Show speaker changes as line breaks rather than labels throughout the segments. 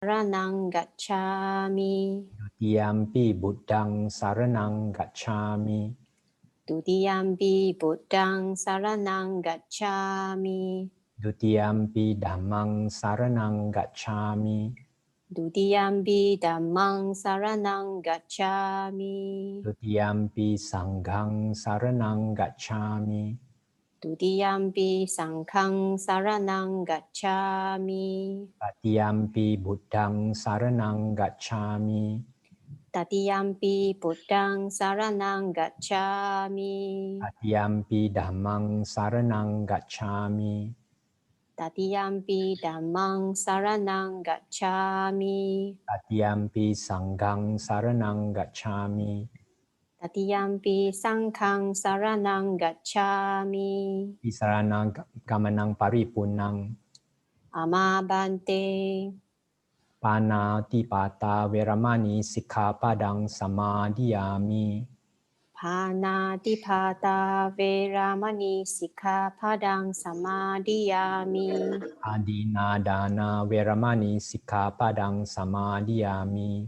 Saranang gacchami.
Dutiyampi buddhang saranang gacchami.
Dutiyampi buddhang saranang gacchami.
Dutiyampi dhammang saranang gacchami.
Dutiyampi dhammang saranang gacchami.
Dutiyampi sanghang saranang gacchami.
Dutiyampi sanghang saranang gacchami.
Tatiyampi buddhang saranang gacchami.
Tatiyampi buddhang saranang gacchami.
Tatiyampi dhammang saranang gacchami.
Tatiyampi dhammang saranang gacchami.
Tatiyampi sanghang saranang gacchami.
Tatiyampi sanghang saranang gacchami.
Saranang gamanang paripunang.
Amabante.
Panatipata veramani sikkhapadang samadhiyami.
Panatipata veramani sikkhapadang samadhiyami.
Adinadana veramani sikkhapadang samadhiyami.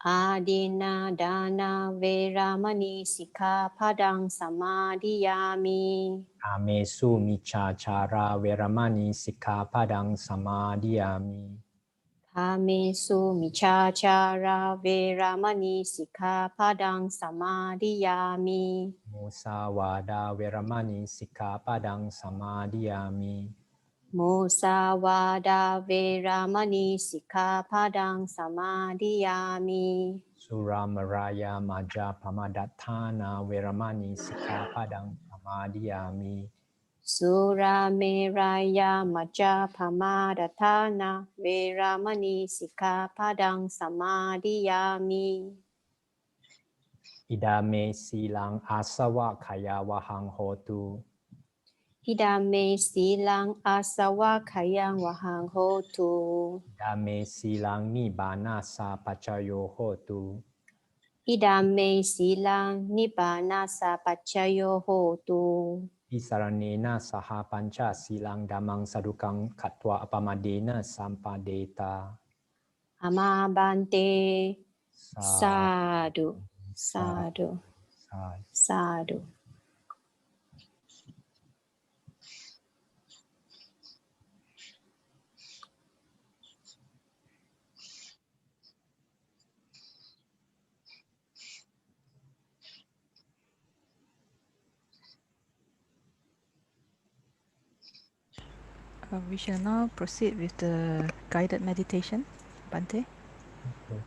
Adina dana veramani sikkhapadang samadhiyami.
Kamesu miccācara veramani sikkhapadang samadhiyami.
Kamesu miccācara veramani sikkhapadang samadhiyami.
Musāvāda veramani sikkhapadang samadhiyami.
Musāvāda veramani sikkhapadang samadhiyami.
Suramaraya majjapamadatthana veramani sikkhapadang samadhiyami.
Surameraya majjapamadatthana veramani sikkhapadang samadhiyami.
Idame silang asava khaya vahang hotu.
Idame silang asawa khayang wahang hotu.
Idame silang Nibbāna sapacayo hotu.
Idame silang Nibbāna sapacayo hotu.
Isaranena saha panca silang damang sadukang katwa apamadena sampadeta.
Amabante.
Sadhu.
Sadhu.
Sadhu.
Sadhu.
We shall now proceed with the guided meditation, Bante.
Okay.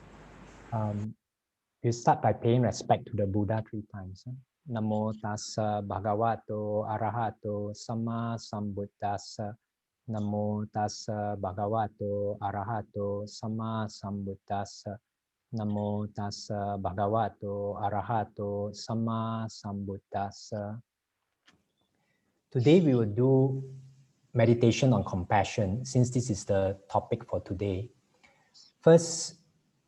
You start by paying respect to the Buddha 3 times. Namo tassa bhagavato arahato samma sambuddhassa. Namo tassa bhagavato arahato samma sambuddhassa. Namo tassa bhagavato arahato samma sambuddhassa. Today we will do meditation on compassion, since this is the topic for today. First,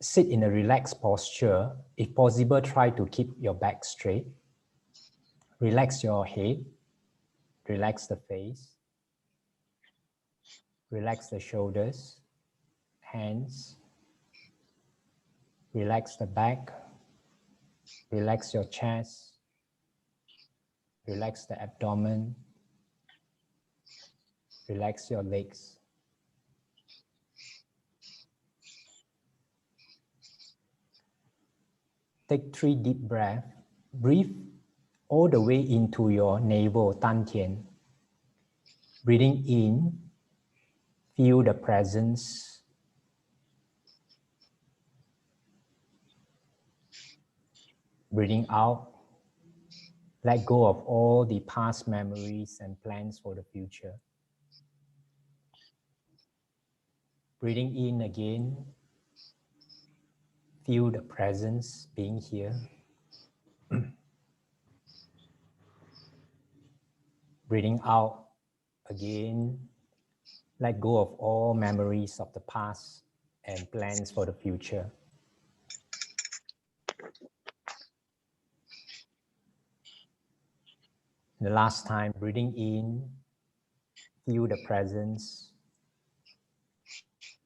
sit in a relaxed posture. If possible, try to keep your back straight. Relax your head. Relax the face. Relax the shoulders, hands. Relax the back. Relax your chest. Relax the abdomen. Relax your legs. Take 3 deep breaths. Breathe all the way into your navel, Dantian. Breathing in, feel the presence. Breathing out, let go of all the past memories and plans for the future. Breathing in again, feel the presence being here. Breathing out again, let go of all memories of the past and plans for the future. The last time, breathing in, feel the presence.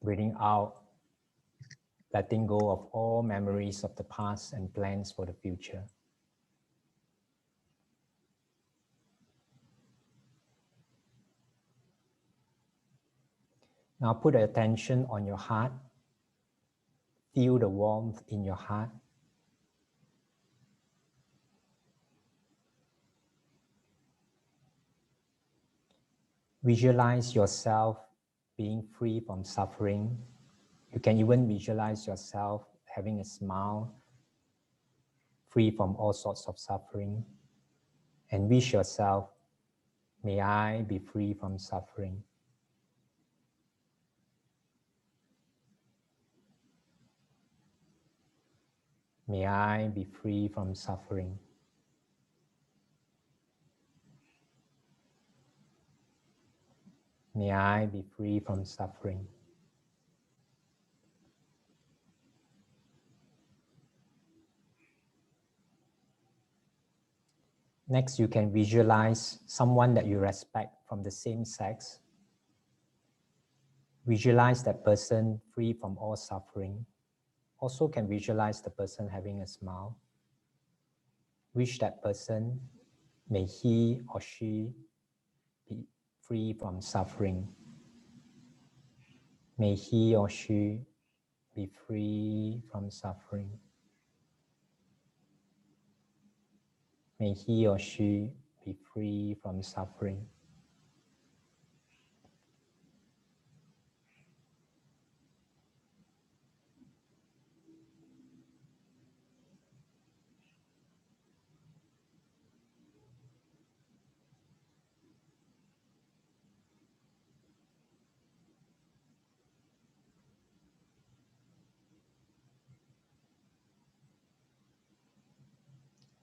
Breathing out, letting go of all memories of the past and plans for the future. Now put attention on your heart. Feel the warmth in your heart. Visualize yourself being free from suffering. You can even visualize yourself having a smile, free from all sorts of suffering. And wish yourself, may I be free from suffering. May I be free from suffering. May I be free from suffering. Next, you can visualize someone that you respect from the same sex. Visualize that person free from all suffering. Also can visualize the person having a smile. Wish that person, may he or she be free from suffering. May he or she be free from suffering. May he or she be free from suffering.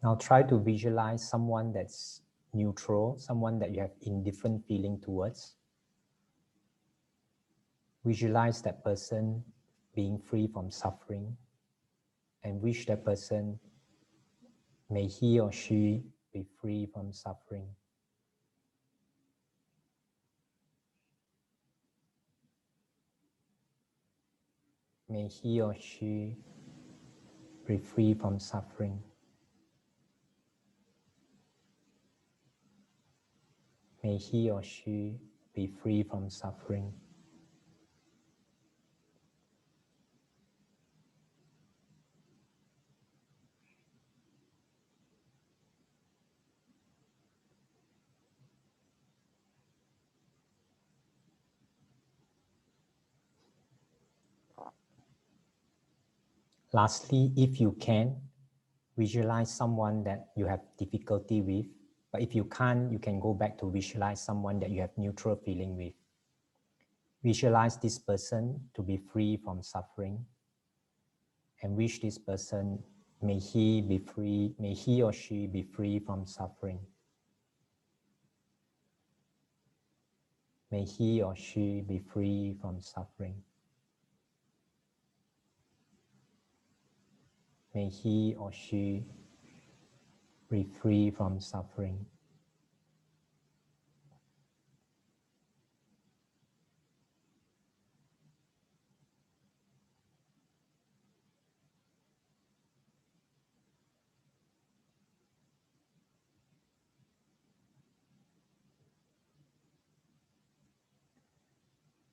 Now try to visualize someone that's neutral, someone that you have indifferent feeling towards. Visualize that person being free from suffering and wish that person, may he or she be free from suffering. May he or she be free from suffering. May he or she be free from suffering. Lastly, if you can, visualize someone that you have difficulty with. But if you can't, you can go back to visualize someone that you have neutral feeling with. Visualize this person to be free from suffering and wish this person, may he be free, may he or she be free from suffering. May he or she be free from suffering. May he or she be free from suffering.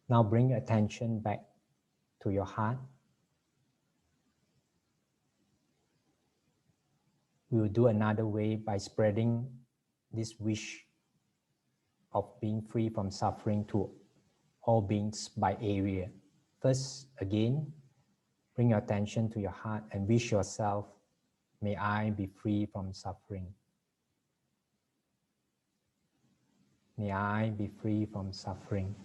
Now bring your attention back to your heart. We will do another way by spreading this wish of being free from suffering to all beings by area. First, again, bring your attention to your heart and wish yourself, may I be free from suffering. May I be free from suffering.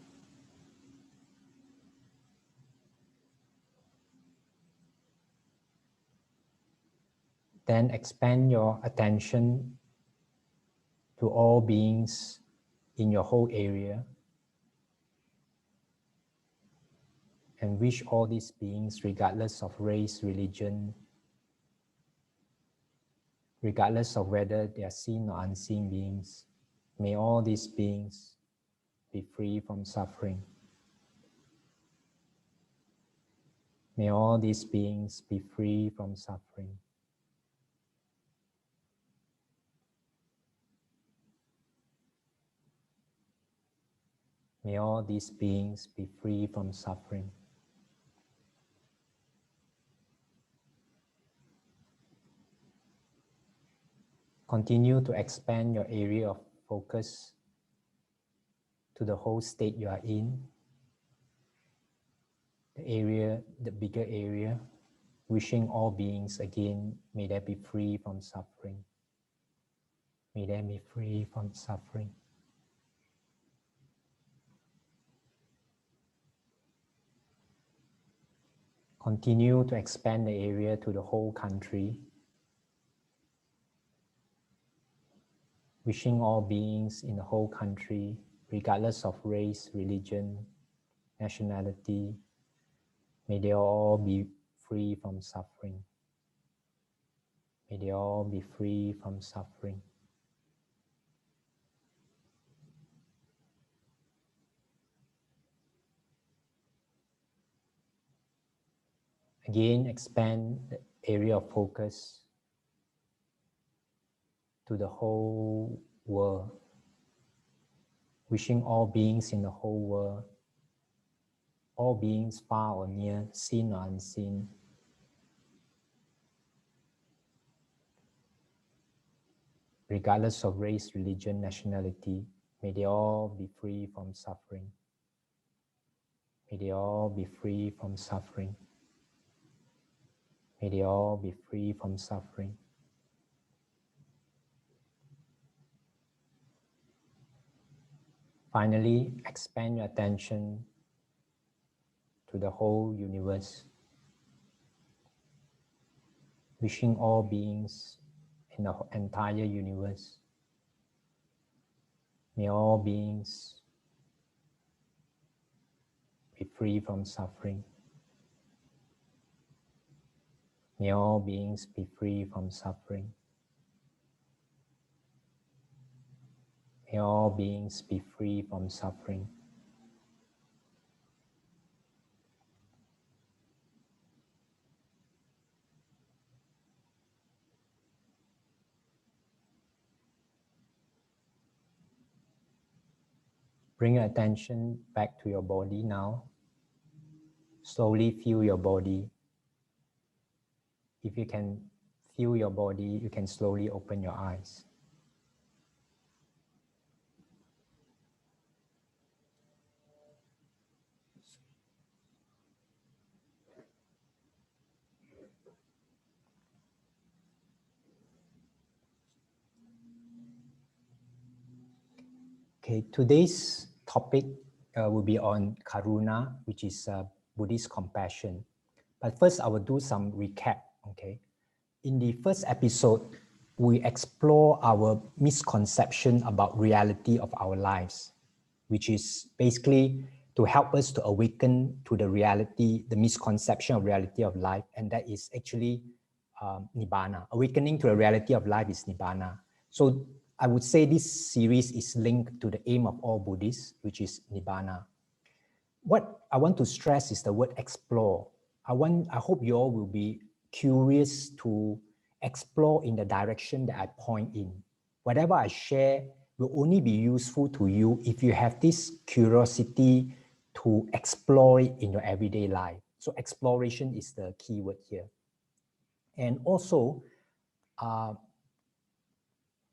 Then expand your attention to all beings in your whole area and wish all these beings, regardless of race, religion, regardless of whether they are seen or unseen beings, may all these beings be free from suffering. May all these beings be free from suffering. May all these beings be free from suffering. Continue to expand your area of focus to the whole state you are in, the bigger area, wishing all beings again, may they be free from suffering. May they be free from suffering. Continue to expand the area to the whole country, wishing all beings in the whole country, regardless of race, religion, nationality, may they all be free from suffering. May they all be free from suffering. Again, expand the area of focus to the whole world, wishing all beings in the whole world, all beings far or near, seen or unseen, regardless of race, religion, nationality, may they all be free from suffering. May they all be free from suffering. May they all be free from suffering. Finally, expand your attention to the whole universe, wishing all beings in the entire universe, may all beings be free from suffering. May all beings be free from suffering. May all beings be free from suffering. Bring your attention back to your body now. Slowly feel your body. If you can feel your body, you can slowly open your eyes. Okay, today's topic will be on Karuna, which is Buddhist compassion. But first, I will do some recap. Okay, in the first episode, we explore our misconception about reality of our lives, which is basically to help us to awaken to the reality, the misconception of reality of life, and that is actually Nibbāna. Awakening to the reality of life is Nibbāna. So I would say this series is linked to the aim of all Buddhists, which is Nibbāna. What I want to stress is the word explore. I hope you all will be curious to explore in the direction that I point in. Whatever I share will only be useful to you if you have this curiosity to explore it in your everyday life. So exploration is the key word here. And also,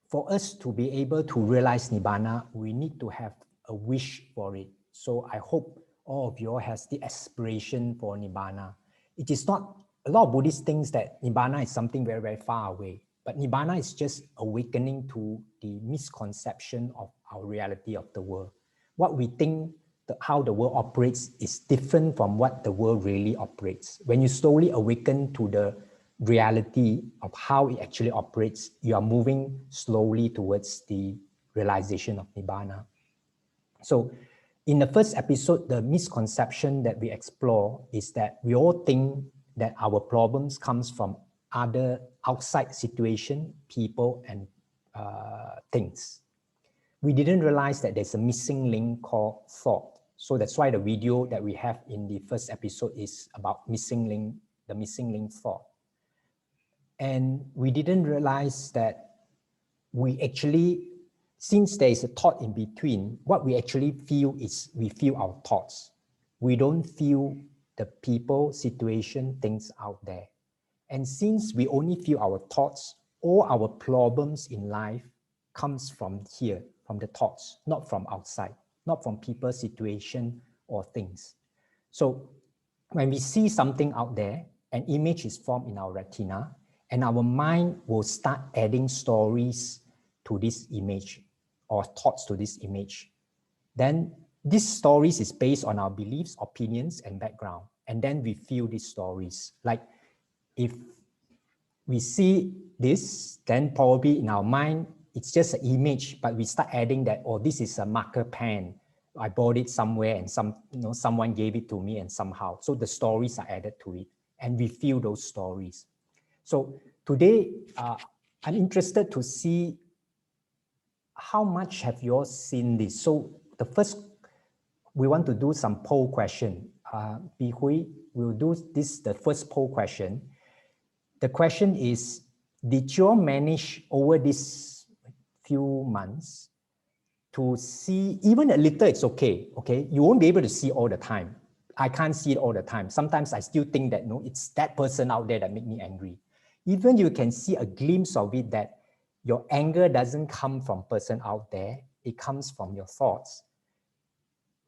for us to be able to realize Nibbāna, we need to have a wish for it. So I hope all of you all has the aspiration for Nibbāna. It is not, a lot of Buddhists think that Nibbāna is something very, very far away. But Nibbāna is just awakening to the misconception of our reality of the world. What we think, how the world operates is different from what the world really operates. When you slowly awaken to the reality of how it actually operates, you are moving slowly towards the realization of Nibbāna. So in the first episode, the misconception that we explore is that we all think that our problems comes from other outside situation, people, and things. We didn't realize that there's a missing link called thought. So that's why the video that we have in the first episode is about missing link, the missing link thought. And we didn't realize that we actually, since there is a thought in between, what we actually feel is we feel our thoughts. We don't feel the people, situation, things out there. And since we only feel our thoughts, all our problems in life comes from here, from the thoughts, not from outside, not from people, situation, or things. So when we see something out there, an image is formed in our retina, and our mind will start adding stories to this image or thoughts to this image. Then these stories is based on our beliefs, opinions, and background. And then we feel these stories. Like if we see this, then probably in our mind, it's just an image, but we start adding that, oh, this is a marker pen. I bought it somewhere and someone gave it to me and somehow. So the stories are added to it and we feel those stories. So today, I'm interested to see how much have you all seen this. So the first, we want to do some poll question. Bi Hui will do this, the first poll question. The question is, did you all manage over these few months to see, even a little, it's okay, okay? You won't be able to see all the time. I can't see it all the time. Sometimes I still think that, no, it's that person out there that made me angry. Even you can see a glimpse of it that your anger doesn't come from person out there, it comes from your thoughts.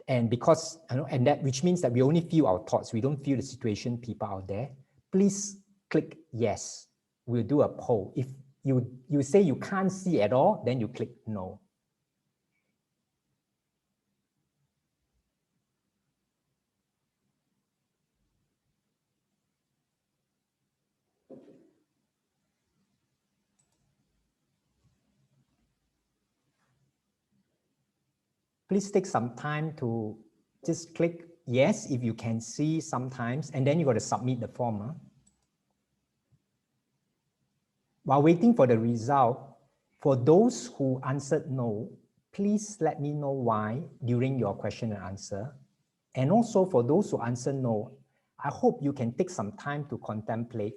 And because, and that, which means that we only feel our thoughts, we don't feel the situation, people out there. Please click yes. We'll do a poll. If you say you can't see at all, then you click no. Please take some time to just click yes if you can see sometimes, and then you got to submit the form. Huh? While waiting for the result, for those who answered no, please let me know why during your question and answer. And also for those who answer no, I hope you can take some time to contemplate,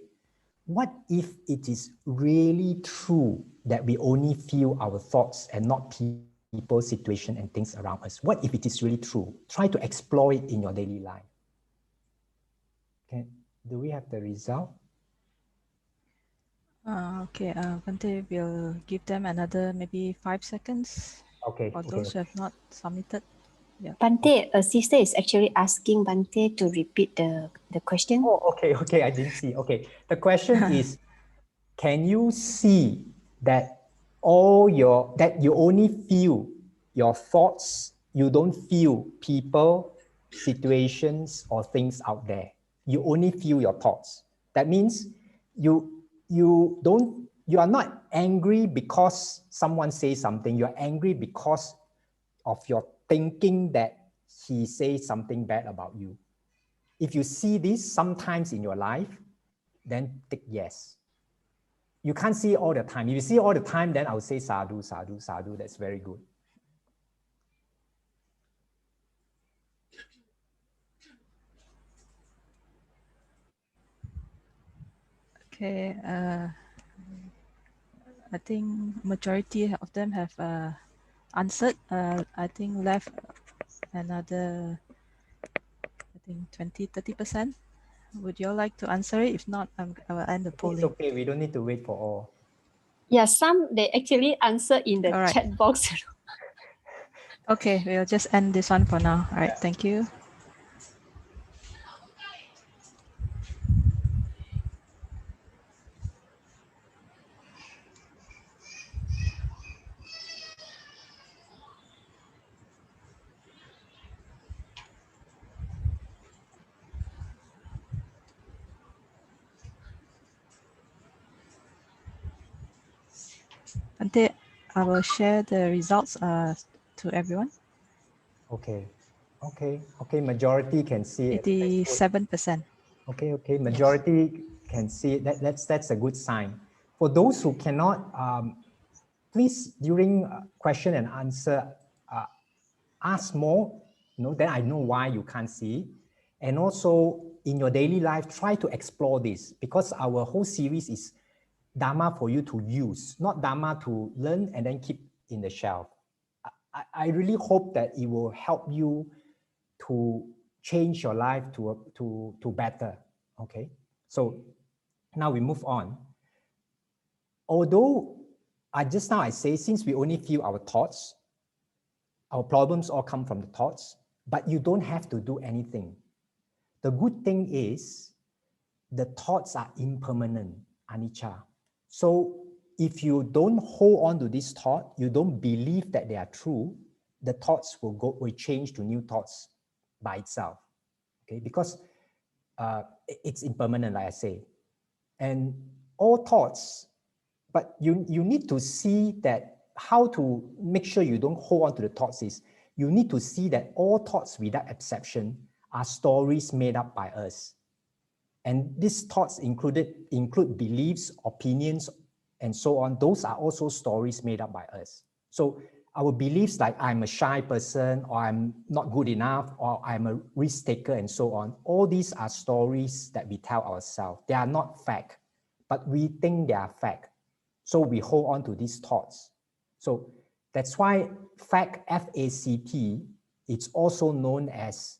what if it is really true that we only feel our thoughts and not people, situation, and things around us? What if it is really true? Try to explore it in your daily life. Okay, do we have the result?
Okay, Bhante will give them another maybe 5 seconds.
Okay.
For those who have not submitted. Yeah.
Bhante, a sister is actually asking Bhante to repeat the question.
Oh, okay, I didn't see. Okay, the question is, can you see that that you only feel your thoughts, you don't feel people, situations, or things out there. You only feel your thoughts. That means you are not angry because someone says something. You're angry because of your thinking that he says something bad about you. If you see this sometimes in your life, then tick yes. You can't see all the time. If you see all the time, then I would say sadhu, sadhu, sadhu. That's very good.
Okay, I think majority of them have answered. I think left another, I think 20-30%. Would you all like to answer it? If not, I will end the polling.
It's okay. We don't need to wait for all.
Yeah, some they actually answer in the
All right.
chat box.
Okay, we'll just end this one for now. All right, thank you. Bhante, I will share the results to everyone.
Okay. Majority can see it.
87%.
Okay. Majority can see it. That's a good sign. For those who cannot, please during question and answer, ask more then I know why you can't see. And also in your daily life, try to explore this, because our whole series is Dharma for you to use, not Dharma to learn and then keep in the shelf. I really hope that it will help you to change your life to better. Okay, so now we move on. Although just now I say, since we only feel our thoughts, our problems all come from the thoughts, but you don't have to do anything. The good thing is the thoughts are impermanent, anicca. So if you don't hold on to this thought, you don't believe that they are true, the thoughts will change to new thoughts by itself. Okay, because it's impermanent, like I say. And all thoughts, but you need to see that how to make sure you don't hold on to the thoughts is you need to see that all thoughts without exception are stories made up by us. And these thoughts include beliefs, opinions, and so on. Those are also stories made up by us. So our beliefs like I'm a shy person, or I'm not good enough, or I'm a risk taker, and so on, all these are stories that we tell ourselves. They are not fact, but we think they are fact. So we hold on to these thoughts. So that's why fact, F-A-C-T, it's also known as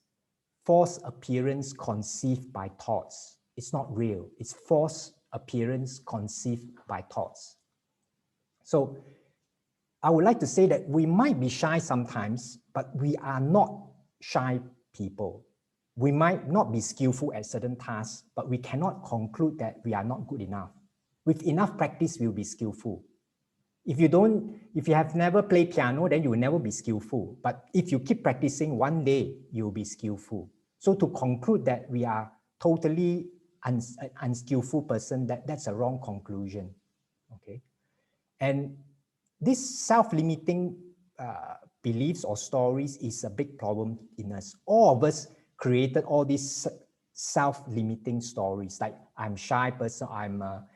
false appearance conceived by thoughts. It's not real. It's false appearance conceived by thoughts. So I would like to say that we might be shy sometimes, but we are not shy people. We might not be skillful at certain tasks, but we cannot conclude that we are not good enough. With enough practice, we'll be skillful. If you have never played piano, then you will never be skillful. But if you keep practicing, one day you'll be skillful. So to conclude that we are totally unskillful person, that's a wrong conclusion. Okay, and this self-limiting beliefs or stories is a big problem in us. All of us created all these self-limiting stories, like I'm a shy person, I'm a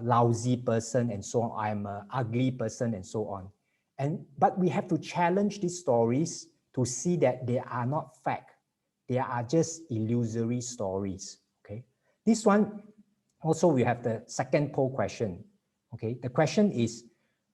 lousy person, and so on, I'm an ugly person, and so on. But we have to challenge these stories to see that they are not fact. They are just illusory stories. Okay. This one also, we have the second poll question. Okay. The question is,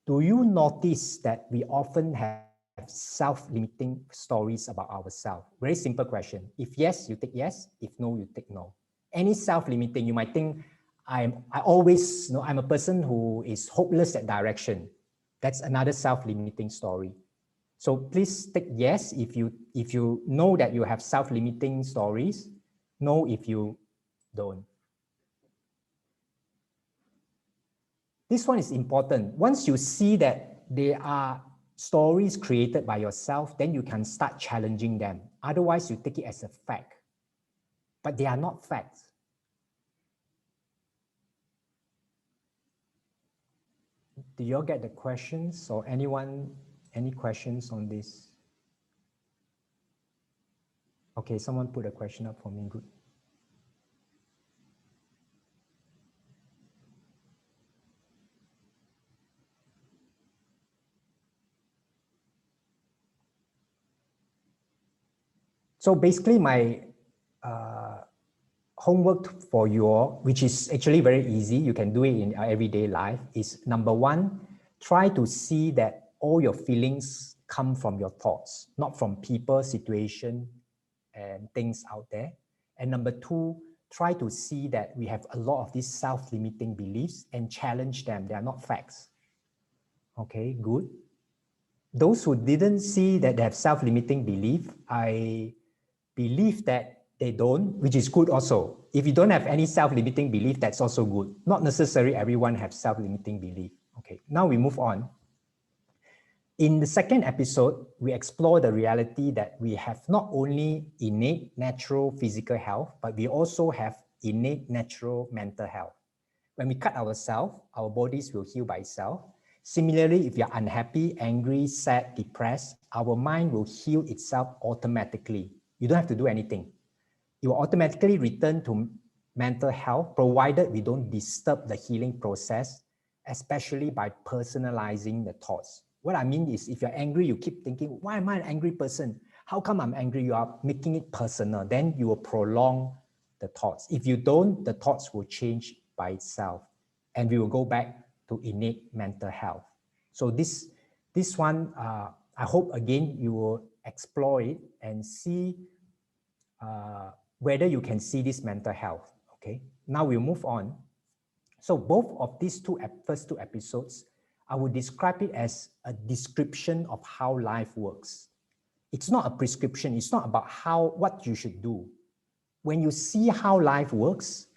do you notice that we often have self-limiting stories about ourselves? Very simple question. If yes, you take yes. If no, you take no. Any self-limiting, you might think, I'm a person who is hopeless at direction. That's another self-limiting story. So please take yes if you know that you have self-limiting stories. No if you don't. This one is important. Once you see that they are stories created by yourself, then you can start challenging them. Otherwise, you take it as a fact. But they are not facts. Do you all get the questions, or any questions on this? Okay, someone put a question up for me. Good. So basically, my homework for you all, which is actually very easy, you can do it in our everyday life, is number one, try to see that all your feelings come from your thoughts, not from people, situation, and things out there. And number two, try to see that we have a lot of these self-limiting beliefs and challenge them. They are not facts. Okay, good. Those who didn't see that they have self-limiting belief, I believe that they don't, which is good also. If you don't have any self-limiting belief, that's also good. Not necessarily everyone has self-limiting belief. Okay, now we move on. In the second episode, we explore the reality that we have not only innate natural physical health, but we also have innate natural mental health. When we cut ourselves, our bodies will heal by itself. Similarly, if you're unhappy, angry, sad, depressed, our mind will heal itself automatically. You don't have to do anything. It will automatically return to mental health, provided we don't disturb the healing process, especially by personalizing the thoughts. What I mean is, if you're angry, you keep thinking, why am I an angry person? How come I'm angry? You are making it personal. Then you will prolong the thoughts. If you don't, the thoughts will change by itself. And we will go back to innate mental health. So this one, I hope again you will explore it and see whether you can see this mental health. Okay, now we'll move on. So both of these first two episodes, I would describe it as a description of how life works. It's not a prescription. It's not about what you should do. When you see how life works,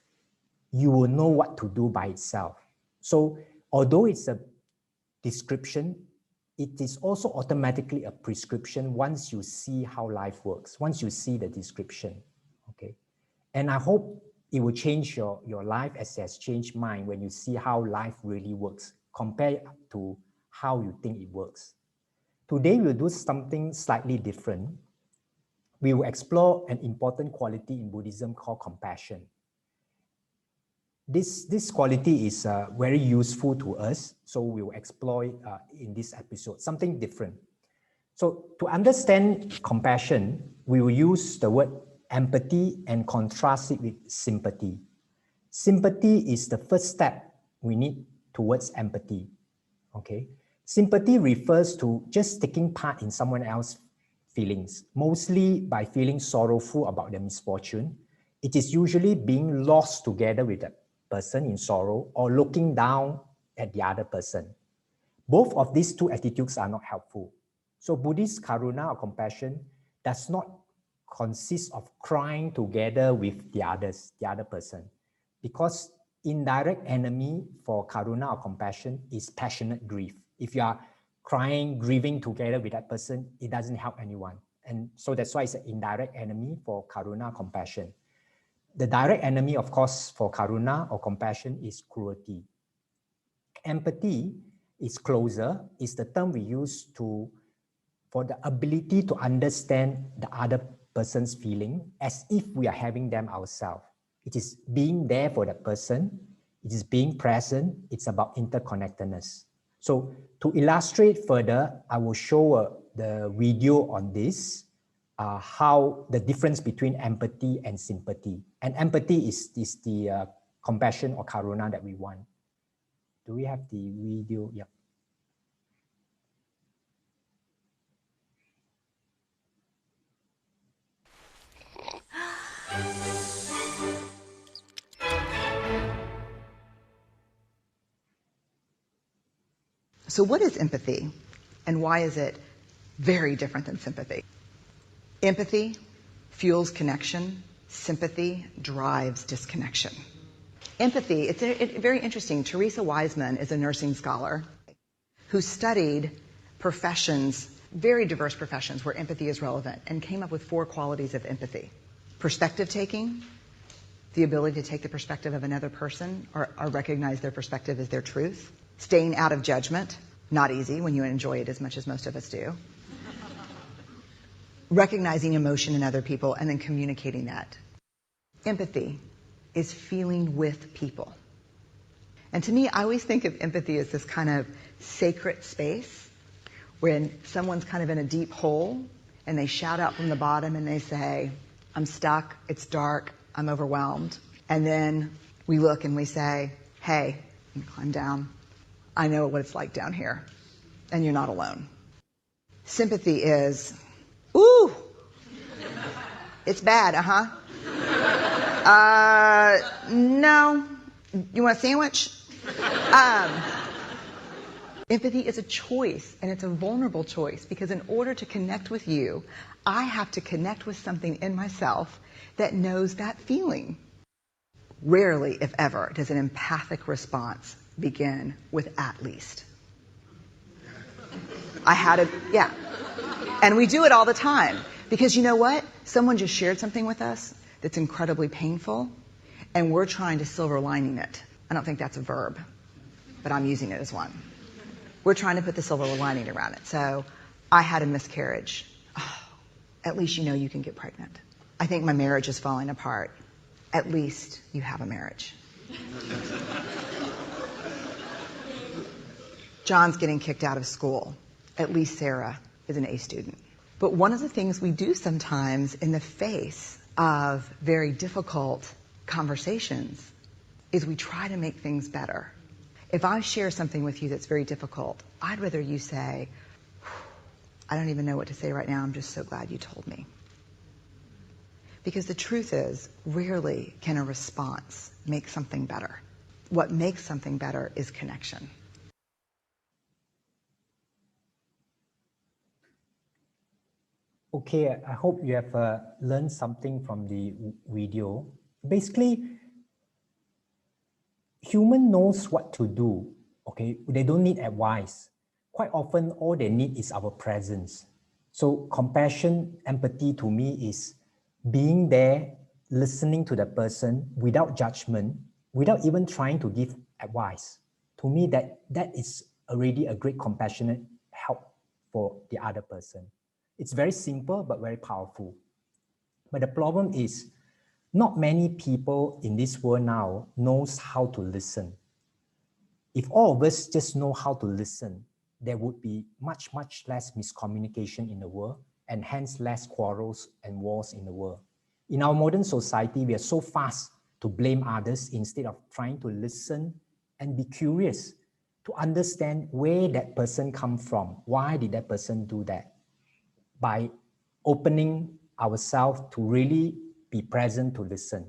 you will know what to do by itself. So although it's a description, it is also automatically a prescription once you see how life works, once you see the description. Okay, and I hope it will change your life as it has changed mine when you see how life really works compared to how you think it works. Today, we'll do something slightly different. We will explore an important quality in Buddhism called compassion. This quality is very useful to us, so we will explore it in this episode, something different. So to understand compassion, we will use the word empathy and contrast it with sympathy. Sympathy is the first step we need towards empathy. Okay, sympathy refers to just taking part in someone else's feelings, mostly by feeling sorrowful about their misfortune. It is usually being lost together with that person in sorrow or looking down at the other person. Both of these two attitudes are not helpful. So Buddhist Karuna or compassion does not consist of crying together with the other person, because indirect enemy for Karuna or compassion is passionate grief. If you are crying, grieving together with that person, it doesn't help anyone. And so that's why it's an indirect enemy for Karuna or compassion. The direct enemy, of course, for Karuna or compassion is cruelty. Empathy is closer, is the term we use for the ability to understand the other person's feeling as if we are having them ourselves. It is being there for that person. It is being present. It's about interconnectedness. So to illustrate further, I will show the video on this, how the difference between empathy and sympathy. And empathy is the compassion or karuna that we want. Do we have the video? Yep.
So what is empathy, and why is it very different than sympathy? Empathy fuels connection. Sympathy drives disconnection. Empathy, it's very interesting. Teresa Wiseman is a nursing scholar who studied professions, very diverse professions where empathy is relevant, and came up with 4 qualities of empathy. Perspective taking, the ability to take the perspective of another person or recognize their perspective as their truth. Staying out of judgment, not easy when you enjoy it as much as most of us do. Recognizing emotion in other people and then communicating that. Empathy is feeling with people. And to me, I always think of empathy as this kind of sacred space when someone's kind of in a deep hole and they shout out from the bottom and they say, I'm stuck, it's dark, I'm overwhelmed. And then we look and we say, hey, you can climb down. I know what it's like down here, and you're not alone. Sympathy is, ooh, it's bad, no, you want a sandwich? Empathy is a choice, and it's a vulnerable choice, because in order to connect with you, I have to connect with something in myself that knows that feeling. Rarely, if ever, does an empathic response begin with at least. Yeah. And we do it all the time. Because you know what? Someone just shared something with us that's incredibly painful, and we're trying to silver lining it. I don't think that's a verb, but I'm using it as one. We're trying to put the silver lining around it. So, I had a miscarriage. Oh, at least you know you can get pregnant. I think my marriage is falling apart. At least you have a marriage. John's getting kicked out of school. At least Sarah is an A student. But one of the things we do sometimes in the face of very difficult conversations is we try to make things better. If I share something with you that's very difficult, I'd rather you say, I don't even know what to say right now, I'm just so glad you told me. Because the truth is, rarely can a response make something better. What makes something better is connection.
Okay, I hope you have learned something from the video. Basically, human knows what to do, okay? They don't need advice. Quite often, all they need is our presence. So compassion, empathy to me is being there, listening to the person without judgment, without even trying to give advice. To me, that is already a great compassionate help for the other person. It's very simple, but very powerful. But the problem is, not many people in this world now knows how to listen. If all of us just know how to listen, there would be much, much less miscommunication in the world, and hence less quarrels and wars in the world. In our modern society, we are so fast to blame others instead of trying to listen and be curious to understand where that person come from. Why did that person do that? By opening ourselves to really be present to listen.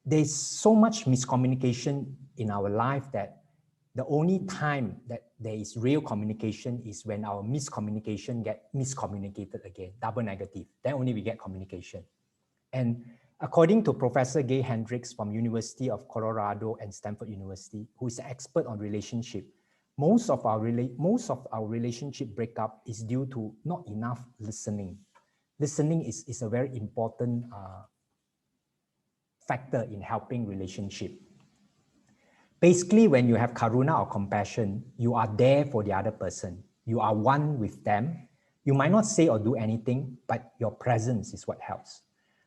There's so much miscommunication in our life that the only time that there is real communication is when our miscommunication get miscommunicated again, double negative. Then only we get communication. And according to Professor Gay Hendricks from University of Colorado and Stanford University, who is an expert on relationship, most of our relationship breakup is due to not enough listening. Listening is a very important factor in helping relationship. Basically, when you have Karuna or compassion, you are there for the other person. You are one with them. You might not say or do anything, but your presence is what helps.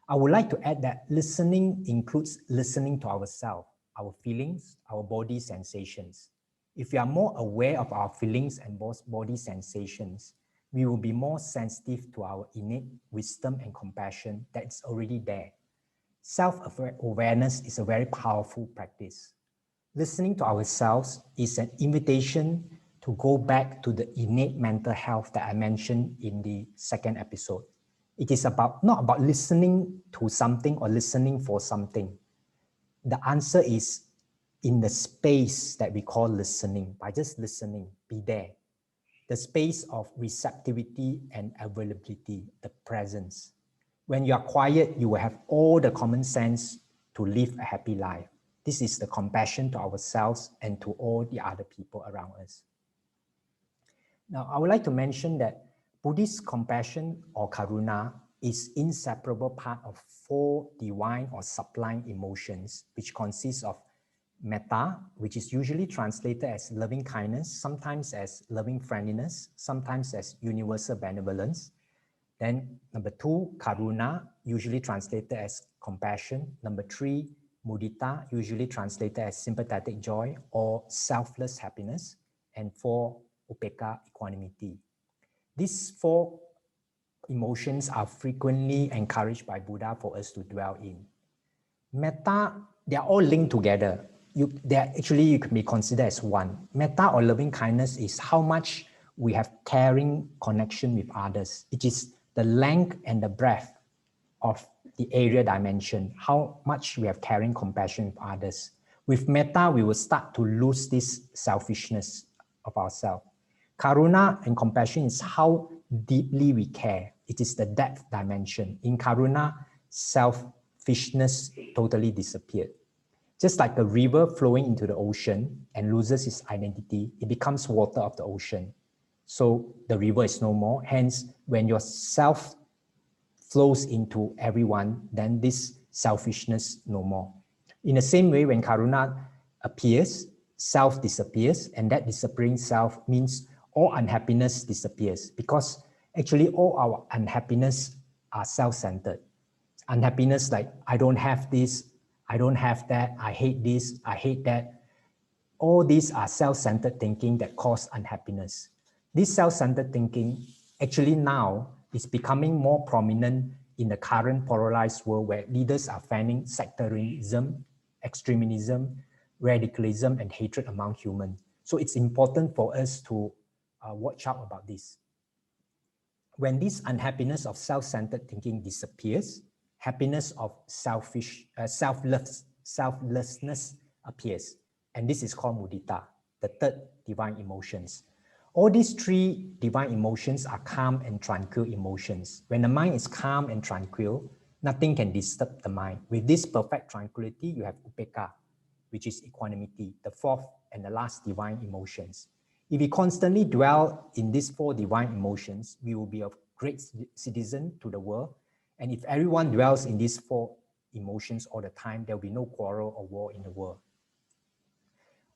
I would like to add that listening includes listening to ourselves, our feelings, our body sensations. If we are more aware of our feelings and body sensations, we will be more sensitive to our innate wisdom and compassion that's already there. Self-awareness is a very powerful practice. Listening to ourselves is an invitation to go back to the innate mental health that I mentioned in the second episode. It is not about listening to something or listening for something. The answer is in the space that we call listening. By just listening, be there. The space of receptivity and availability, the presence. When you are quiet, you will have all the common sense to live a happy life. This is the compassion to ourselves and to all the other people around us. Now, I would like to mention that Buddhist compassion or Karuna is inseparable part of 4 divine or sublime emotions, which consists of metta, which is usually translated as loving kindness, sometimes as loving friendliness, sometimes as universal benevolence. Then number 2, Karuna, usually translated as compassion. Number 3, Mudita, usually translated as sympathetic joy or selfless happiness. And 4, Upekkha, equanimity. These 4 emotions are frequently encouraged by Buddha for us to dwell in. Metta, they are all linked together. You can be considered as one. Metta or loving kindness is how much we have caring connection with others. It is the length and the breadth of the area dimension, how much we have caring compassion with others. With metta, we will start to lose this selfishness of ourselves. Karuna and compassion is how deeply we care. It is the depth dimension. In Karuna, selfishness totally disappeared. Just like a river flowing into the ocean and loses its identity, it becomes water of the ocean. So the river is no more. Hence, when your self flows into everyone, then this selfishness no more. In the same way, when Karuna appears, self disappears, and that disappearing self means all unhappiness disappears, because actually all our unhappiness are self-centered. Unhappiness like, I don't have this, I don't have that, I hate this, I hate that. All these are self-centered thinking that cause unhappiness. This self-centered thinking actually now is becoming more prominent in the current polarized world where leaders are fanning sectarianism, extremism, radicalism, and hatred among humans. So it's important for us to watch out about this. When this unhappiness of self-centered thinking disappears, happiness of selflessness appears. And this is called mudita, the third divine emotions. All these three divine emotions are calm and tranquil emotions. When the mind is calm and tranquil, nothing can disturb the mind. With this perfect tranquility, you have upekkha, which is equanimity, the fourth and the last divine emotions. If we constantly dwell in these four divine emotions, we will be a great citizen to the world. And if everyone dwells in these four emotions all the time, there will be no quarrel or war in the world.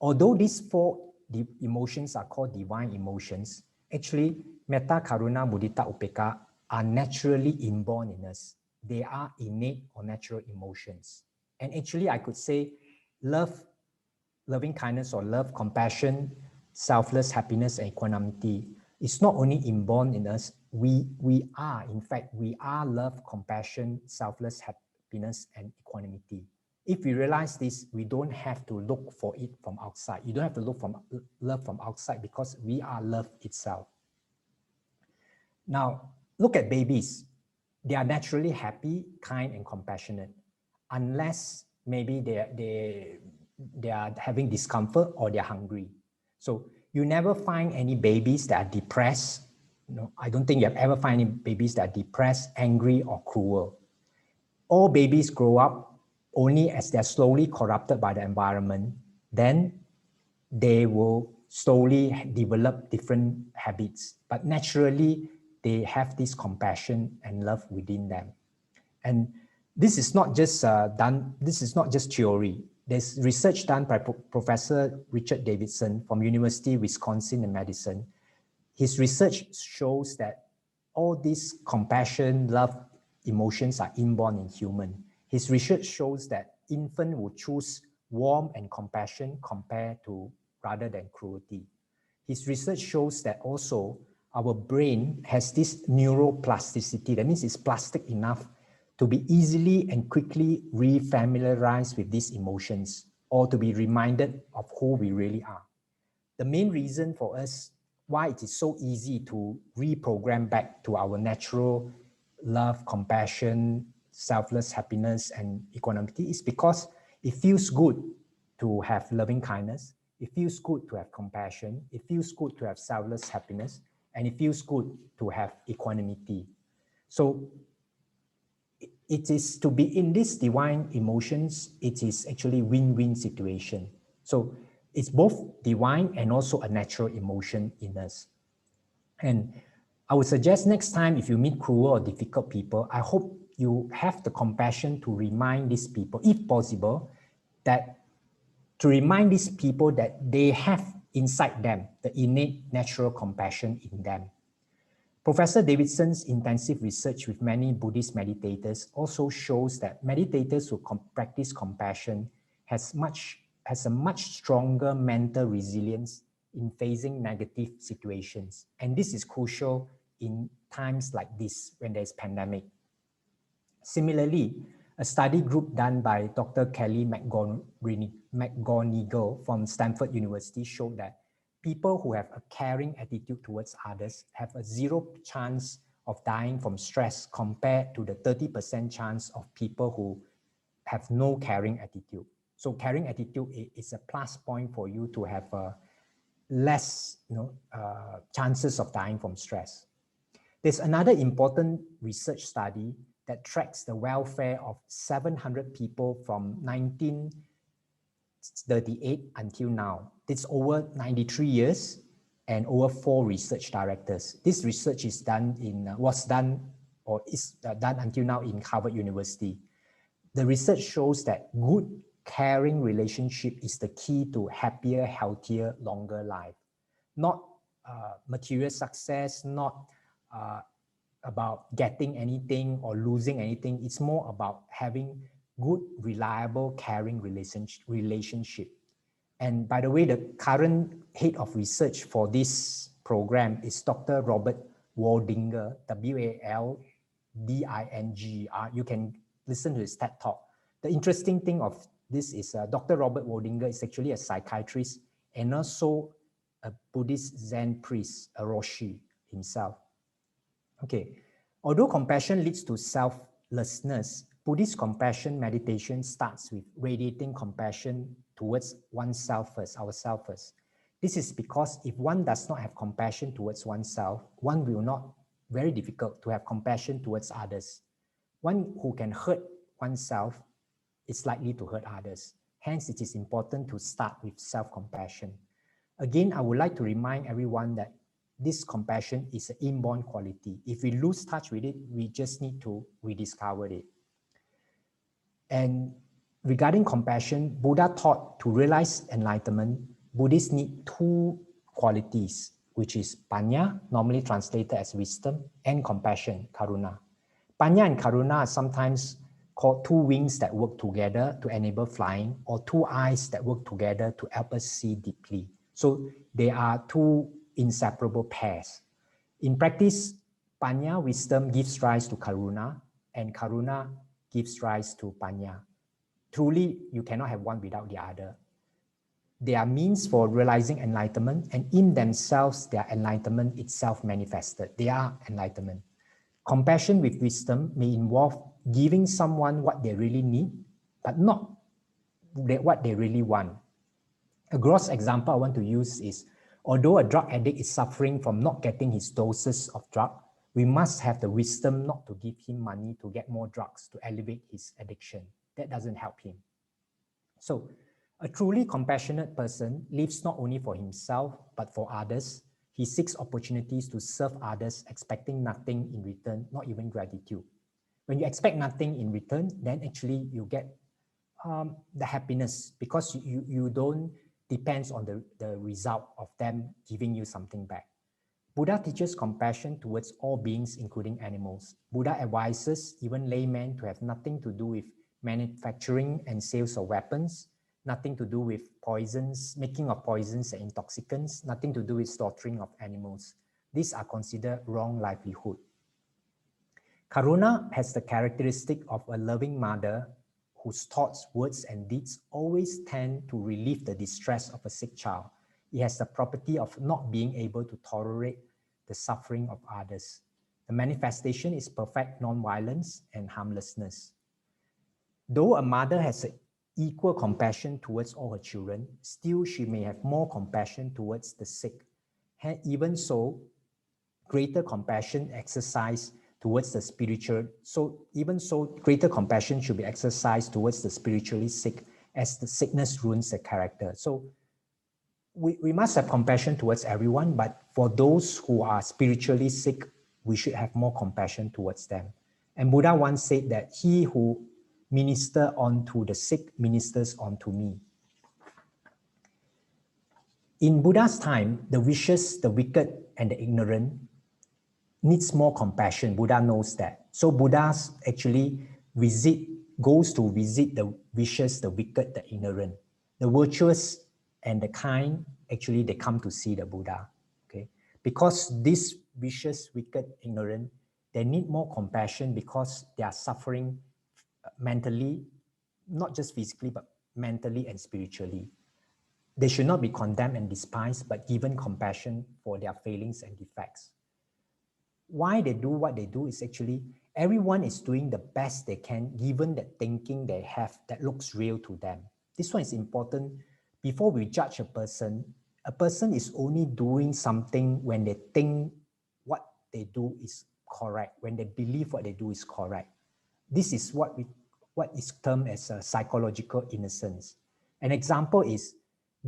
Although these four emotions are called divine emotions, actually, metta, karuna, mudita, upekkha are naturally inborn in us. They are innate or natural emotions. And actually, I could say love, loving kindness or love, compassion, selfless happiness, and equanimity is not only inborn in us, we are love, compassion, selfless happiness, and equanimity. If we realize this, we don't have to look for it from outside. You don't have to look for love from outside because we are love itself. Now, look at babies. They are naturally happy, kind, and compassionate, unless maybe they are having discomfort or they're hungry. So you never find any babies that are depressed. No, I don't think you have ever found any babies that are depressed, angry, or cruel. All babies grow up only as they're slowly corrupted by the environment. Then they will slowly develop different habits. But naturally, they have this compassion and love within them. And this is not just theory. There's research done by Professor Richard Davidson from University of Wisconsin in Madison. His research shows that all these compassion, love, emotions are inborn in human. His research shows that infants will choose warmth and compassion rather than cruelty. His research shows that also our brain has this neuroplasticity. That means it's plastic enough to be easily and quickly refamiliarized with these emotions or to be reminded of who we really are. The main reason for us why it is so easy to reprogram back to our natural love, compassion, selfless happiness, and equanimity is because it feels good to have loving kindness. It feels good to have compassion. It feels good to have selfless happiness. And it feels good to have equanimity. So it is to be in these divine emotions, it is actually win-win situation. So it's both divine and also a natural emotion in us. And I would suggest next time if you meet cruel or difficult people, I hope you have the compassion to remind these people, if possible, that they have inside them the innate natural compassion in them. Professor Davidson's intensive research with many Buddhist meditators also shows that meditators who practice compassion has a much stronger mental resilience in facing negative situations. And this is crucial in times like this when there's pandemic. Similarly, a study group done by Dr. Kelly McGonigal from Stanford University showed that people who have a caring attitude towards others have a 0 chance of dying from stress compared to the 30% chance of people who have no caring attitude. So caring attitude is a plus point for you to have less chances of dying from stress. There's another important research study that tracks the welfare of 700 people from 1938 until now. It's over 93 years and over 4 research directors. This research is was done until now in Harvard University. The research shows that good, caring relationship is the key to happier, healthier, longer life. Not material success, not about getting anything or losing anything. It's more about having good, reliable, caring relationship. And by the way, the current head of research for this program is Dr. Robert Waldinger, W-A-L-D-I-N-G-E-R. You can listen to his TED Talk. The interesting thing of this is Dr. Robert Waldinger is actually a psychiatrist and also a Buddhist Zen priest, a Roshi himself. Okay, although compassion leads to selflessness, Buddhist compassion meditation starts with radiating compassion towards oneself first, ourselves first. This is because if one does not have compassion towards oneself, one will not, very difficult to have compassion towards others. One who can hurt oneself is likely to hurt others. Hence, it is important to start with self-compassion. Again, I would like to remind everyone that this compassion is an inborn quality. If we lose touch with it, we just need to rediscover it. And regarding compassion, Buddha taught to realize enlightenment, Buddhists need two qualities, which is panya, normally translated as wisdom, and compassion, karuna. Panya and karuna are sometimes called two wings that work together to enable flying, or two eyes that work together to help us see deeply. So they are two inseparable pairs. In practice, panya, wisdom, gives rise to karuna, and karuna gives rise to panya. Truly, you cannot have one without the other. They are means for realizing enlightenment, and in themselves, their enlightenment itself manifested. They are enlightenment. Compassion with wisdom may involve giving someone what they really need, but not what they really want. A gross example I want to use is, although a drug addict is suffering from not getting his doses of drug, we must have the wisdom not to give him money to get more drugs to elevate his addiction. That doesn't help him. So, a truly compassionate person lives not only for himself, but for others. He seeks opportunities to serve others, expecting nothing in return, not even gratitude. When you expect nothing in return, then actually you get the happiness, because you don't depend on the result of them giving you something back. Buddha teaches compassion towards all beings, including animals. Buddha advises even laymen to have nothing to do with manufacturing and sales of weapons, nothing to do with poisons, making of poisons and intoxicants, nothing to do with slaughtering of animals. These are considered wrong livelihood. Karuna has the characteristic of a loving mother whose thoughts, words, and deeds always tend to relieve the distress of a sick child. It has the property of not being able to tolerate the suffering of others. The manifestation is perfect non-violence and harmlessness. Though a mother has equal compassion towards all her children, still she may have more compassion towards the sick. Even so, greater compassion exercised towards the spiritual. So even so, greater compassion should be exercised towards the spiritually sick, as the sickness ruins the character. So we must have compassion towards everyone, but for those who are spiritually sick, we should have more compassion towards them. And Buddha once said that he who ministers unto the sick ministers unto me. In Buddha's time, the vicious, the wicked, and the ignorant needs more compassion. Buddha knows that. So Buddha actually goes to visit the vicious, the wicked, the ignorant. The virtuous and the kind, actually they come to see the Buddha. Okay? Because these vicious, wicked, ignorant, they need more compassion because they are suffering mentally, not just physically, but mentally and spiritually. They should not be condemned and despised, but given compassion for their failings and defects. Why they do what they do is actually everyone is doing the best they can given the thinking they have that looks real to them. This one is important. Before we judge a person is only doing something when they think what they do is correct, when they believe what they do is correct. This is what is termed as a psychological innocence. An example is,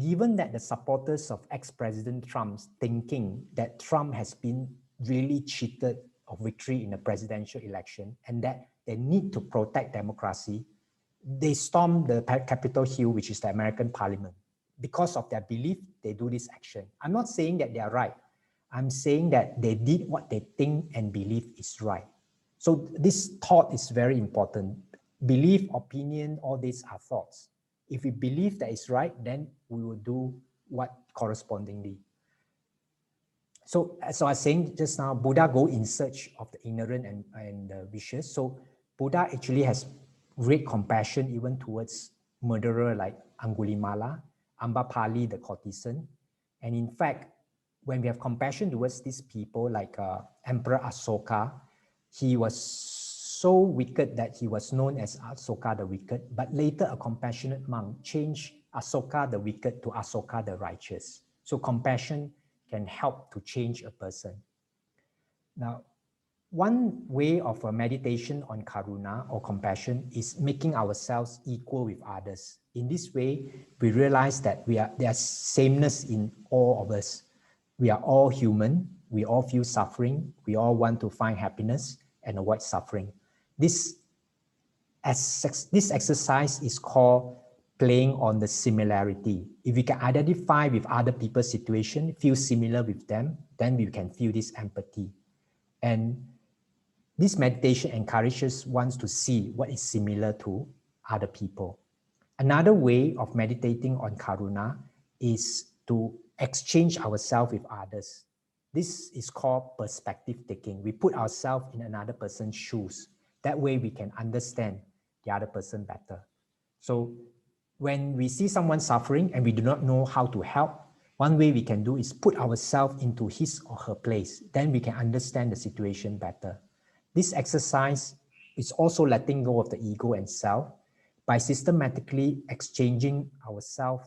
given that the supporters of ex-President Trump's thinking that Trump has been really cheated of victory in the presidential election and that they need to protect democracy, they storm the Capitol Hill, which is the American Parliament. Because of their belief, they do this action. I'm not saying that they are right. I'm saying that they did what they think and believe is right. So this thought is very important. Belief, opinion, all these are thoughts. If we believe that is right, then we will do what correspondingly. So as I was saying just now, Buddha go in search of the ignorant and the vicious. So Buddha actually has great compassion even towards murderer like Angulimala, Ambapali, the courtesan. And in fact, when we have compassion towards these people like Emperor Asoka, he was so wicked that he was known as Asoka the Wicked, but later a compassionate monk changed Asoka the Wicked to Asoka the Righteous. So compassion can help to change a person. Now, one way of a meditation on Karuna or compassion is making ourselves equal with others. In this way, we realize that there's sameness in all of us. We are all human. We all feel suffering. We all want to find happiness and avoid suffering. This exercise is called playing on the similarity. If we can identify with other people's situation, feel similar with them, then we can feel this empathy. And this meditation encourages one to see what is similar to other people. Another way of meditating on Karuna is to exchange ourselves with others. This is called perspective taking. We put ourselves in another person's shoes. That way we can understand the other person better. So when we see someone suffering and we do not know how to help, one way we can do is put ourselves into his or her place. Then we can understand the situation better. This exercise is also letting go of the ego and self. By systematically exchanging ourselves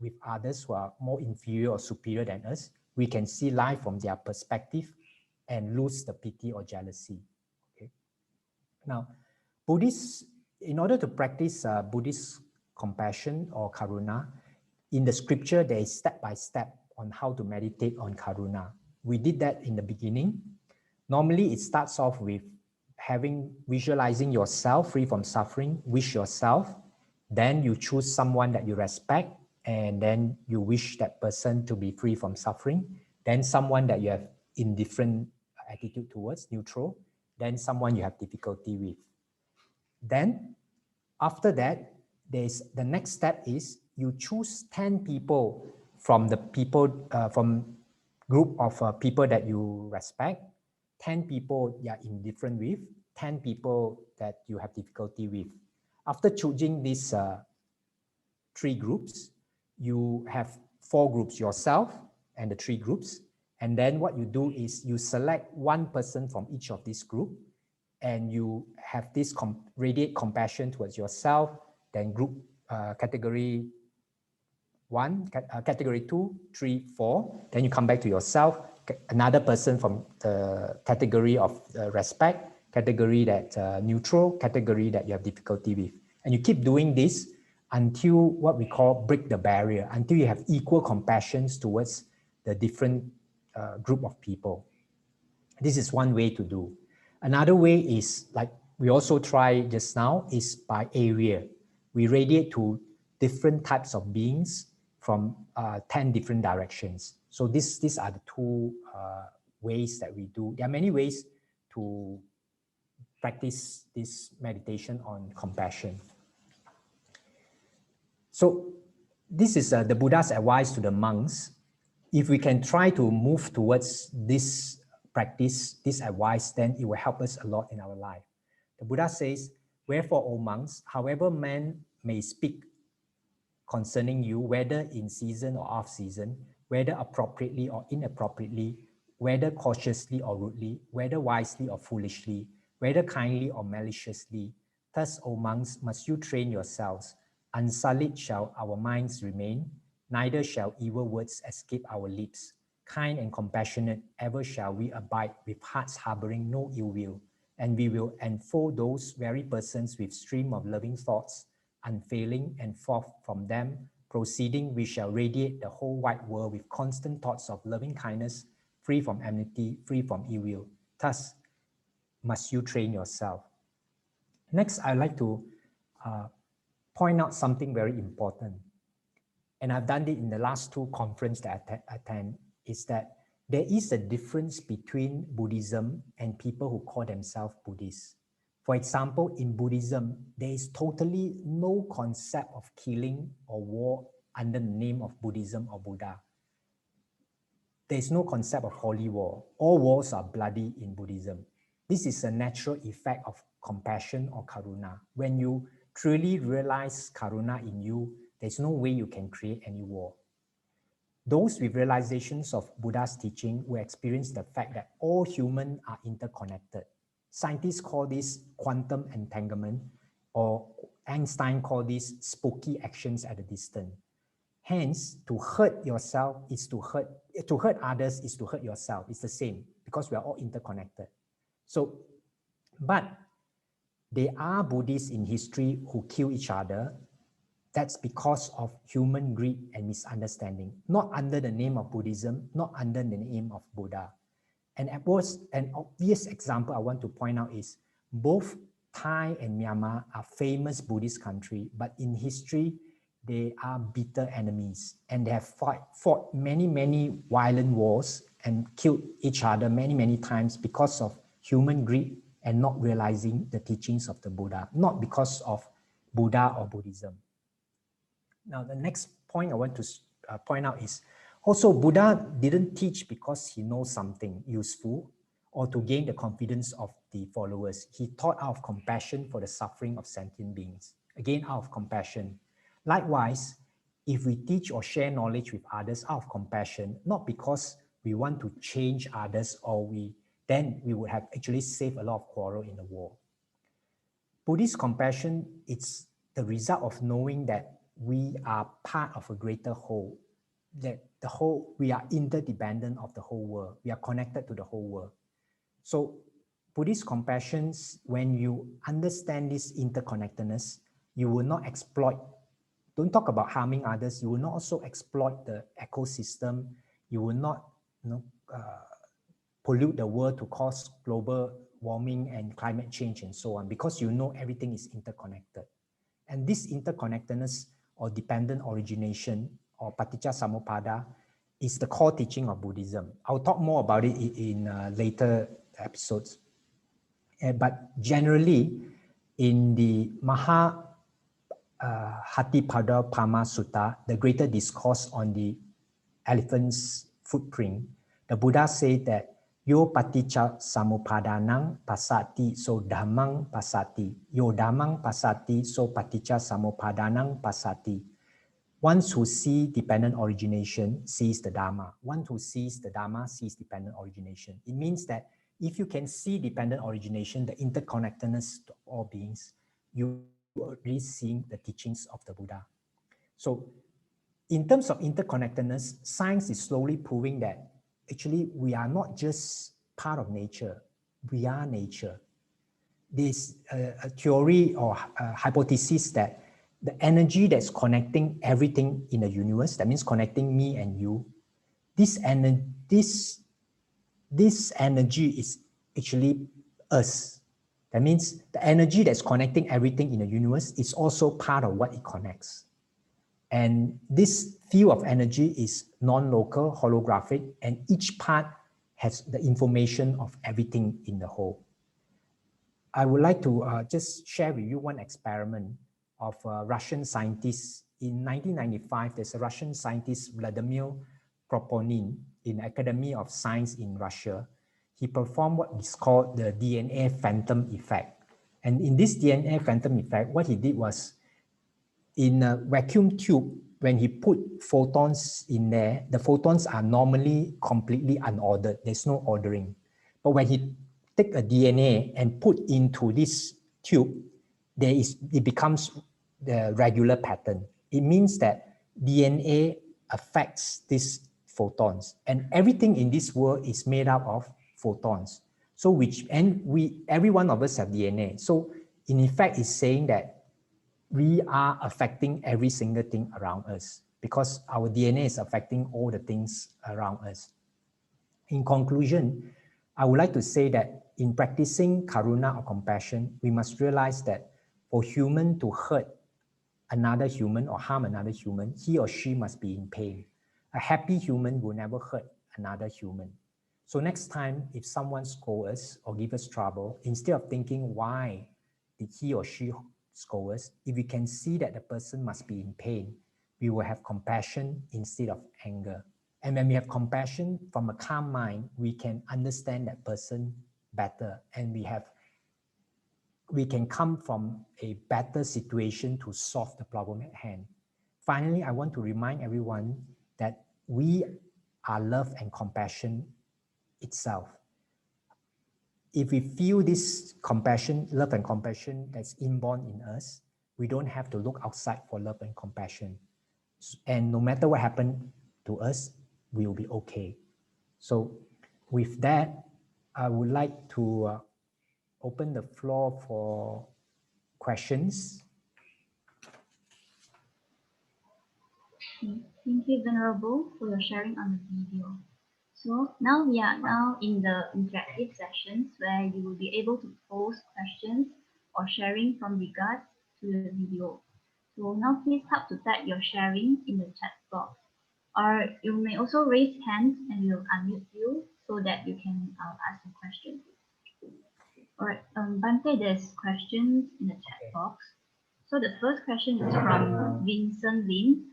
with others who are more inferior or superior than us, we can see life from their perspective and lose the pity or jealousy. Okay. Now, Buddhists, in order to practice Buddhist compassion or Karuna, in the scripture, there is step-by-step on how to meditate on Karuna. We did that in the beginning. Normally, it starts off with visualizing yourself free from suffering, wish yourself, then you choose someone that you respect, and then you wish that person to be free from suffering, then someone that you have indifferent attitude towards, neutral, then someone you have difficulty with. Then, after that, the next step is you choose 10 people from the group of people that you respect, 10 people you are indifferent with, 10 people that you have difficulty with. After choosing these 3 groups, you have 4 groups, yourself and the 3 groups. And then what you do is you select one person from each of these groups, and you have this radiate compassion towards yourself, then group category 1, category 2, 3, 4. Then you come back to yourself, another person from the category of respect, category that neutral, category that you have difficulty with. And you keep doing this until what we call break the barrier, until you have equal compassion towards the different group of people. This is one way to do. Another way is, like we also tried just now, is by area. We radiate to different types of beings from 10 different directions. So these are the 2 ways that we do. There are many ways to practice this meditation on compassion. So this is the Buddha's advice to the monks. If we can try to move towards this practice, this advice, then it will help us a lot in our life. The Buddha says, "Wherefore, O monks, however men may speak concerning you, whether in season or off season, whether appropriately or inappropriately, whether cautiously or rudely, whether wisely or foolishly, whether kindly or maliciously, thus, O monks, must you train yourselves. Unsullied shall our minds remain, neither shall evil words escape our lips. Kind and compassionate ever shall we abide, with hearts harboring no ill will, and we will enfold those very persons with stream of loving thoughts, unfailing, and forth from them proceeding, we shall radiate the whole wide world with constant thoughts of loving kindness, free from enmity, free from ill will. Thus must you train yourself." Next, I'd like to point out something very important. And I've done it in the last 2 conferences that I attend, is that there is a difference between Buddhism and people who call themselves Buddhists. For example, in Buddhism, there is totally no concept of killing or war under the name of Buddhism or Buddha. there is no concept of holy war. All wars are bloody in Buddhism. This is a natural effect of compassion or karuna. When you truly realize karuna in you, there's no way you can create any war. Those with realizations of Buddha's teaching will experience the fact that all humans are interconnected. Scientists call this quantum entanglement, or Einstein called this spooky actions at a distance. Hence, to hurt yourself is to hurt others is to hurt yourself. It's the same because we are all interconnected. So, but there are Buddhists in history who kill each other. That's because of human greed and misunderstanding, not under the name of Buddhism, not under the name of Buddha. And an obvious example I want to point out is both Thai and Myanmar are famous Buddhist countries, but in history, they are bitter enemies, and they have fought many violent wars and killed each other many times because of human greed and not realizing the teachings of the Buddha, not because of Buddha or Buddhism. Now, the next point I want to point out is also Buddha didn't teach because he knows something useful or to gain the confidence of the followers. He taught out of compassion for the suffering of sentient beings. Again, out of compassion. Likewise, if we teach or share knowledge with others out of compassion, not because we want to change others or then we would have actually saved a lot of quarrel in the war. Buddhist compassion, it's the result of knowing that we are part of a greater whole, that we are interdependent of the whole world. We are connected to the whole world. So Buddhist compassion, when you understand this interconnectedness, you will not exploit. Don't talk about harming others. You will not also exploit the ecosystem. You will not pollute the world to cause global warming and climate change and so on, because you know everything is interconnected. And this interconnectedness or dependent origination or paticca samuppada is the core teaching of Buddhism. I'll talk more about it in later episodes. But generally, in the Hathipada Pama Sutta, the greater discourse on the elephant's footprint, the Buddha said that Yo paticca samupadanang pasati so dhammang pasati. Yo dhammang pasati so paticca samupadanang pasati. One who sees dependent origination sees the Dharma. One who sees the Dharma sees dependent origination. It means that if you can see dependent origination, the interconnectedness of all beings, you are already seeing the teachings of the Buddha. So in terms of interconnectedness, science is slowly proving that actually we are not just part of nature, we are nature. There's a theory or a hypothesis that the energy that's connecting everything in the universe, that means connecting me and you, this energy is actually us. That means the energy that's connecting everything in the universe is also part of what it connects. And this field of energy is non-local, holographic, and each part has the information of everything in the whole. I would like to just share with you one experiment of Russian scientists. In 1995, there's a Russian scientist, Vladimir Proponin, in Academy of Science in Russia. He performed what is called the DNA phantom effect. And in this DNA phantom effect, what he did was, in a vacuum tube, when he put photons in there, the photons are normally completely unordered. There's no ordering. But when he take a DNA and put into this tube, it becomes the regular pattern. It means that DNA affects these photons, and everything in this world is made up of photons. So every one of us have DNA. So in effect, it's saying that we are affecting every single thing around us because our DNA is affecting all the things around us. In conclusion, I would like to say that in practicing karuna or compassion, we must realize that for human to hurt another human or harm another human, he or she must be in pain. A happy human will never hurt another human. So next time, if someone scolds us or gives us trouble, instead of thinking, why did he or she scold us, if we can see that the person must be in pain, we will have compassion instead of anger. And when we have compassion from a calm mind, we can understand that person better, and we can come from a better situation to solve the problem at hand. Finally, I want to remind everyone that we are love and compassion itself. If we feel this compassion, love and compassion that's inborn in us, we don't have to look outside for love and compassion. And no matter what happened to us, we will be okay. So with that, I would like to open the floor for questions.
Thank you, Venerable, for your sharing on the video. So now we are in the interactive sessions where you will be able to pose questions or sharing from regards to the video. So now please help to type your sharing in the chat box. Or you may also raise hands and we'll unmute you so that you can ask the question. All right, Bante, there's questions in the chat box. So the first question is from Vincent Lim.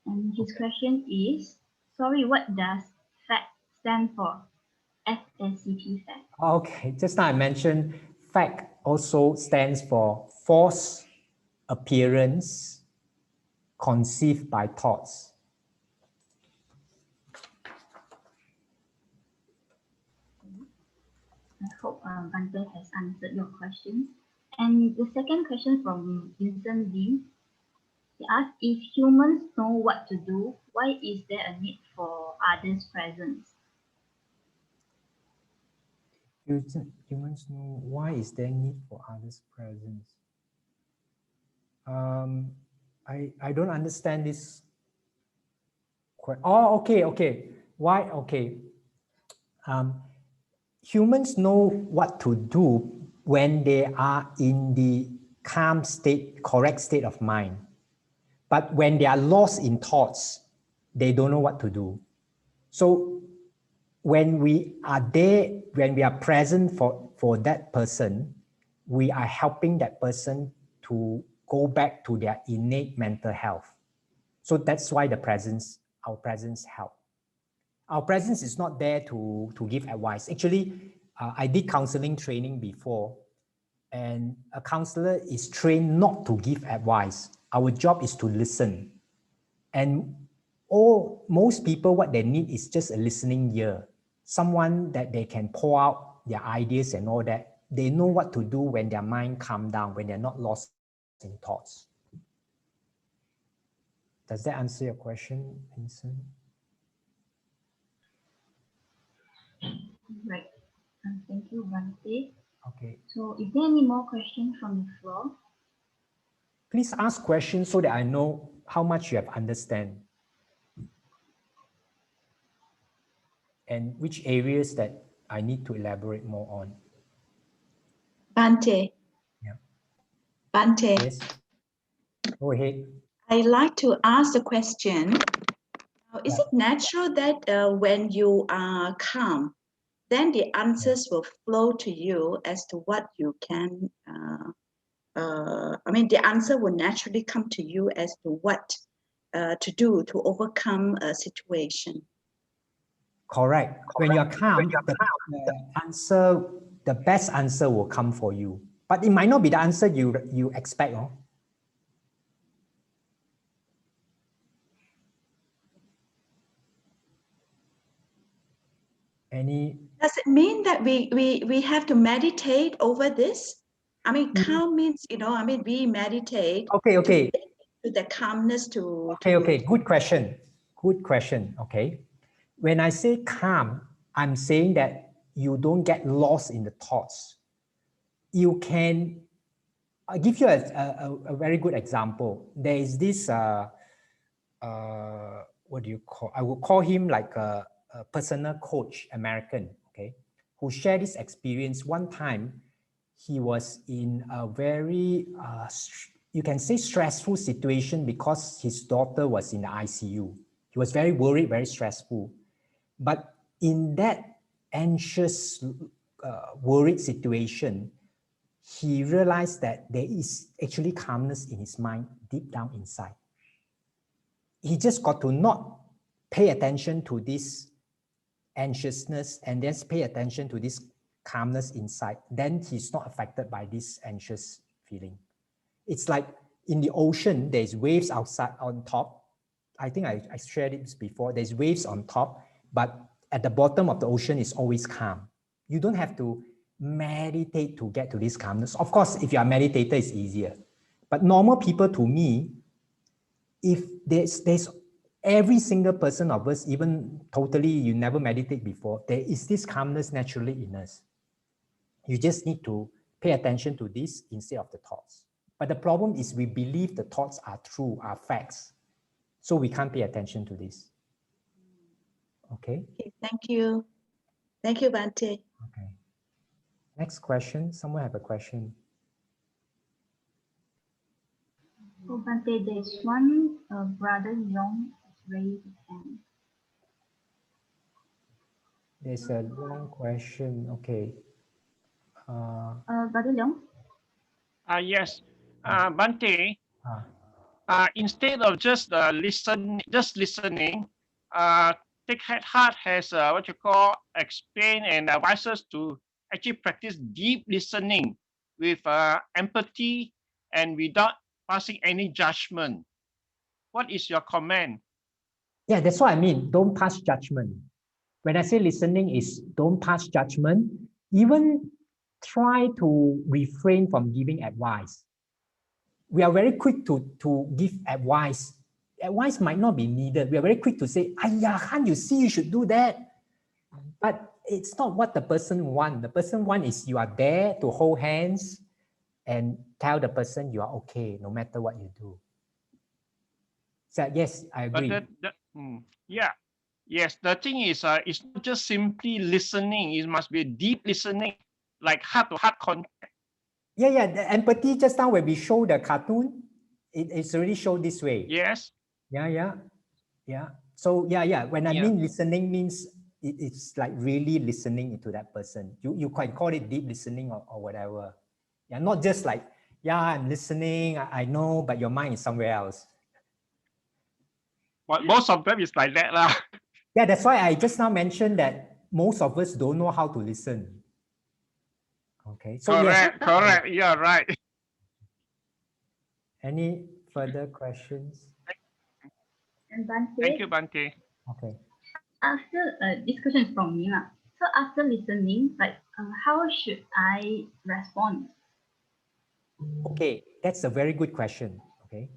And his question is, sorry, what does FACT stand for? FACT, FACT.
Okay, just now I mentioned FACT also stands for false appearance conceived by thoughts.
I hope Bante has answered your question. And the second question from Vincent Lim, he asked, if humans know what to do, why is there a need for others' presence?
Humans know why is there need for others' presence? I don't understand this. Oh, okay. Why? Okay. Humans know what to do when they are in the calm state, correct state of mind. But when they are lost in thoughts, they don't know what to do. So when we are there, when we are present for that person, we are helping that person to go back to their innate mental health. So that's why our presence help. Our presence is not there to give advice. Actually, I did counseling training before, and a counselor is trained not to give advice. Our job is to listen. And most people, what they need is just a listening ear, someone that they can pour out their ideas and all that. They know what to do when their mind calm down, when they're not lost in thoughts. Does that answer your question, Vincent?
Right. Thank you, Bante.
Okay.
So is there any more questions from the floor?
Please ask questions so that I know how much you have understand and which areas that I need to elaborate more on.
Bante.
Yeah.
Bante.
Yes. Go ahead.
I'd like to ask the question. Is it natural that when you are calm, then the answers will flow to you as to what you can, the answer will naturally come to you as to what to do to overcome a situation?
Correct. When you are calm, the best answer will come for you. But it might not be the answer you expect. Oh?
Does it mean that we have to meditate over this? I mean, calm means, we meditate.
Okay.
To the calmness to...
Okay. Good question. Okay. When I say calm, I'm saying that you don't get lost in the thoughts. You can... I'll give you a very good example. There is this, what do you call? I would call him like a personal coach, American, okay, who shared this experience. One time, he was in a very, you can say stressful situation because his daughter was in the ICU. He was very worried, very stressful. But in that anxious, worried situation, he realized that there is actually calmness in his mind deep down inside. He just got to not pay attention to this anxiousness and then pay attention to this calmness inside, then he's not affected by this anxious feeling. It's like in the ocean, there's waves outside on top. I think I shared it before. There's waves on top, but at the bottom of the ocean is always calm. You don't have to meditate to get to this calmness. Of course, if you're a meditator, it's easier. But normal people, to me, if there's every single person of us, even totally you never meditate before, there is this calmness naturally in us. You just need to pay attention to this instead of the thoughts. But the problem is we believe the thoughts are true, are facts. So we can't pay attention to this. Okay?
Okay, thank you. Thank you, Bhante.
Okay. Next question. Someone have a question?
Oh, Bhante, there's one Brother Young raised his hand.
There's a long question. Okay.
Brother Leong?
Yes. Bhante, instead of just listening, Take Heart has what you call explain and advise us to actually practice deep listening with empathy and without passing any judgment. What is your comment?
Yeah, that's what I mean. Don't pass judgment. When I say listening is don't pass judgment, even try to refrain from giving advice. We are very quick to give advice. Advice might not be needed. We are very quick to say, "Ayah, can't you see you should do that?" But it's not what the person wants. The person wants is you are there to hold hands and tell the person you are okay no matter what you do. So yes, I agree.
Yeah. Yes, the thing is, it's not just simply listening. It must be deep listening, like heart-to-heart contact.
Yeah. The empathy just now when we show the cartoon, it's already shown this way.
Yes.
Yeah. So yeah. When I mean listening means it's like really listening into that person. You quite call it deep listening or whatever. Yeah, not just like, yeah, I'm listening, I know, but your mind is somewhere else.
But most of them is like that lah.
Yeah, that's why I just now mentioned that most of us don't know how to listen. Okay, so
correct. Yeah, right.
Any further questions?
And Bhante,
thank you, Bhante.
Okay.
After this question is from me, so after listening, like how should I respond?
Okay, that's a very good question. Okay.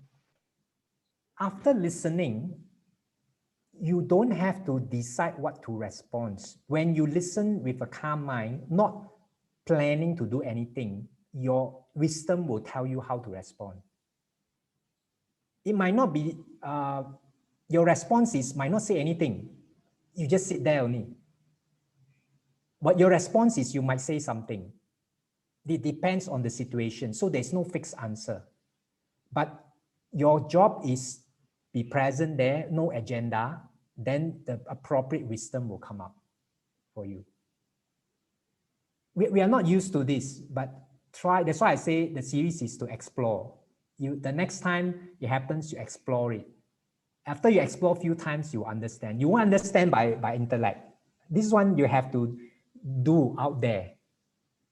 After listening, you don't have to decide what to respond. When you listen with a calm mind, not planning to do anything, your wisdom will tell you how to respond. It might not be, your responses might not say anything. You just sit there only. But your response is you might say something. It depends on the situation. So there's no fixed answer. But your job is be present there, no agenda, then the appropriate wisdom will come up for you. We are not used to this, but try. That's why I say the series is to explore. The next time it happens, you explore it. After you explore a few times, you understand. You won't understand by intellect. This one you have to do out there.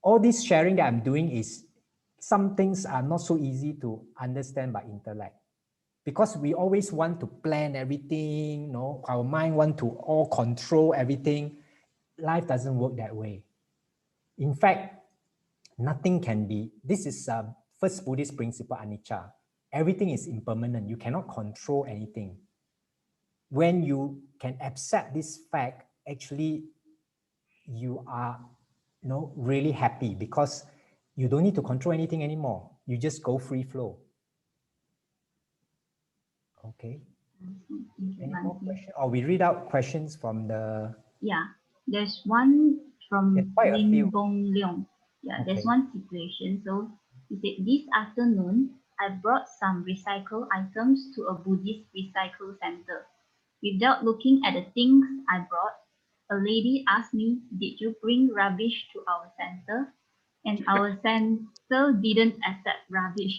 All this sharing that I'm doing is some things are not so easy to understand by intellect. Because we always want to plan everything, our mind want to all control everything. Life doesn't work that way. In fact, nothing can be, this is first Buddhist principle, anicca. Everything is impermanent. You cannot control anything. When you can accept this fact, actually, you are really happy because you don't need to control anything anymore. You just go free flow. Okay. Any more questions? Or we read out questions from the...
Yeah, there's one from Lin Bong Leong. Yeah,
Okay.
There's one situation. So he said, this afternoon, I brought some recycle items to a Buddhist recycle center. Without looking at the things I brought, a lady asked me, did you bring rubbish to our center? And our center didn't accept rubbish.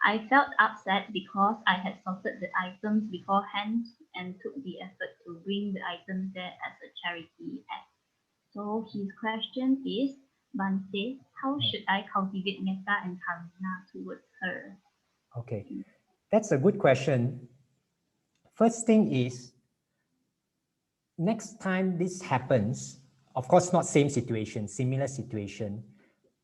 I felt upset because I had sorted the items beforehand and took the effort to bring the items there as a charity act. So his question is, Bante, how should I cultivate metta and karuna towards her?
Okay, that's a good question. First thing is, next time this happens, of course, not same situation, similar situation,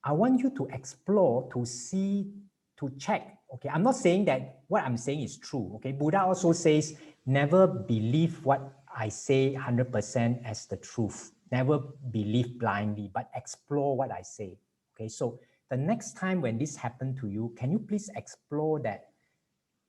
I want you to explore, to see, to check. Okay, I'm not saying that what I'm saying is true. Okay, Buddha also says, never believe what I say 100% as the truth. Never believe blindly, but explore what I say. Okay, so the next time when this happened to you, can you please explore that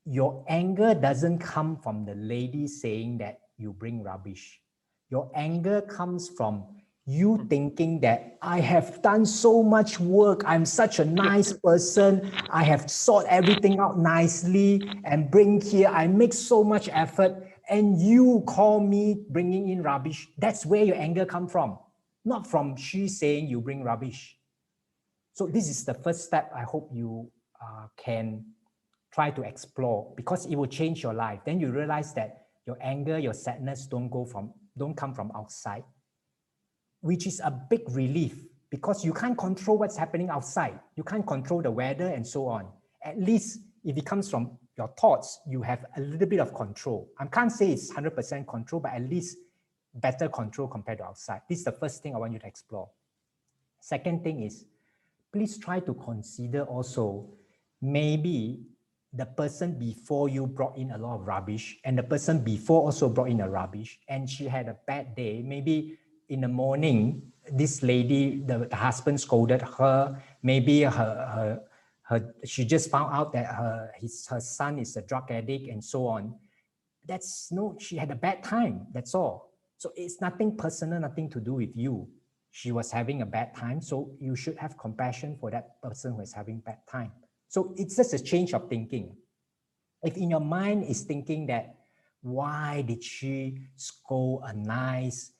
your anger doesn't come from the lady saying that you bring rubbish. Your anger comes from you thinking that I have done so much work, I'm such a nice person, I have sought everything out nicely and bring here, I make so much effort, and you call me bringing in rubbish. That's where your anger comes from, not from she saying you bring rubbish. So this is the first step I hope you can try to explore, because it will change your life. Then you realize that your anger, your sadness don't come from outside, which is a big relief, because you can't control what's happening outside. You can't control the weather and so on. At least if it comes from your thoughts, you have a little bit of control. I can't say it's 100% control, but at least better control compared to outside. This is the first thing I want you to explore. Second thing is, please try to consider also, maybe the person before you brought in a lot of rubbish, and the person before also brought in a rubbish, and she had a bad day. Maybe in the morning, this lady, the husband scolded her. Maybe she just found out that her son is a drug addict and so on. She had a bad time, that's all. So it's nothing personal, nothing to do with you. She was having a bad time, so you should have compassion for that person who is having bad time. So it's just a change of thinking. If in your mind is thinking that, why did she scold a nice,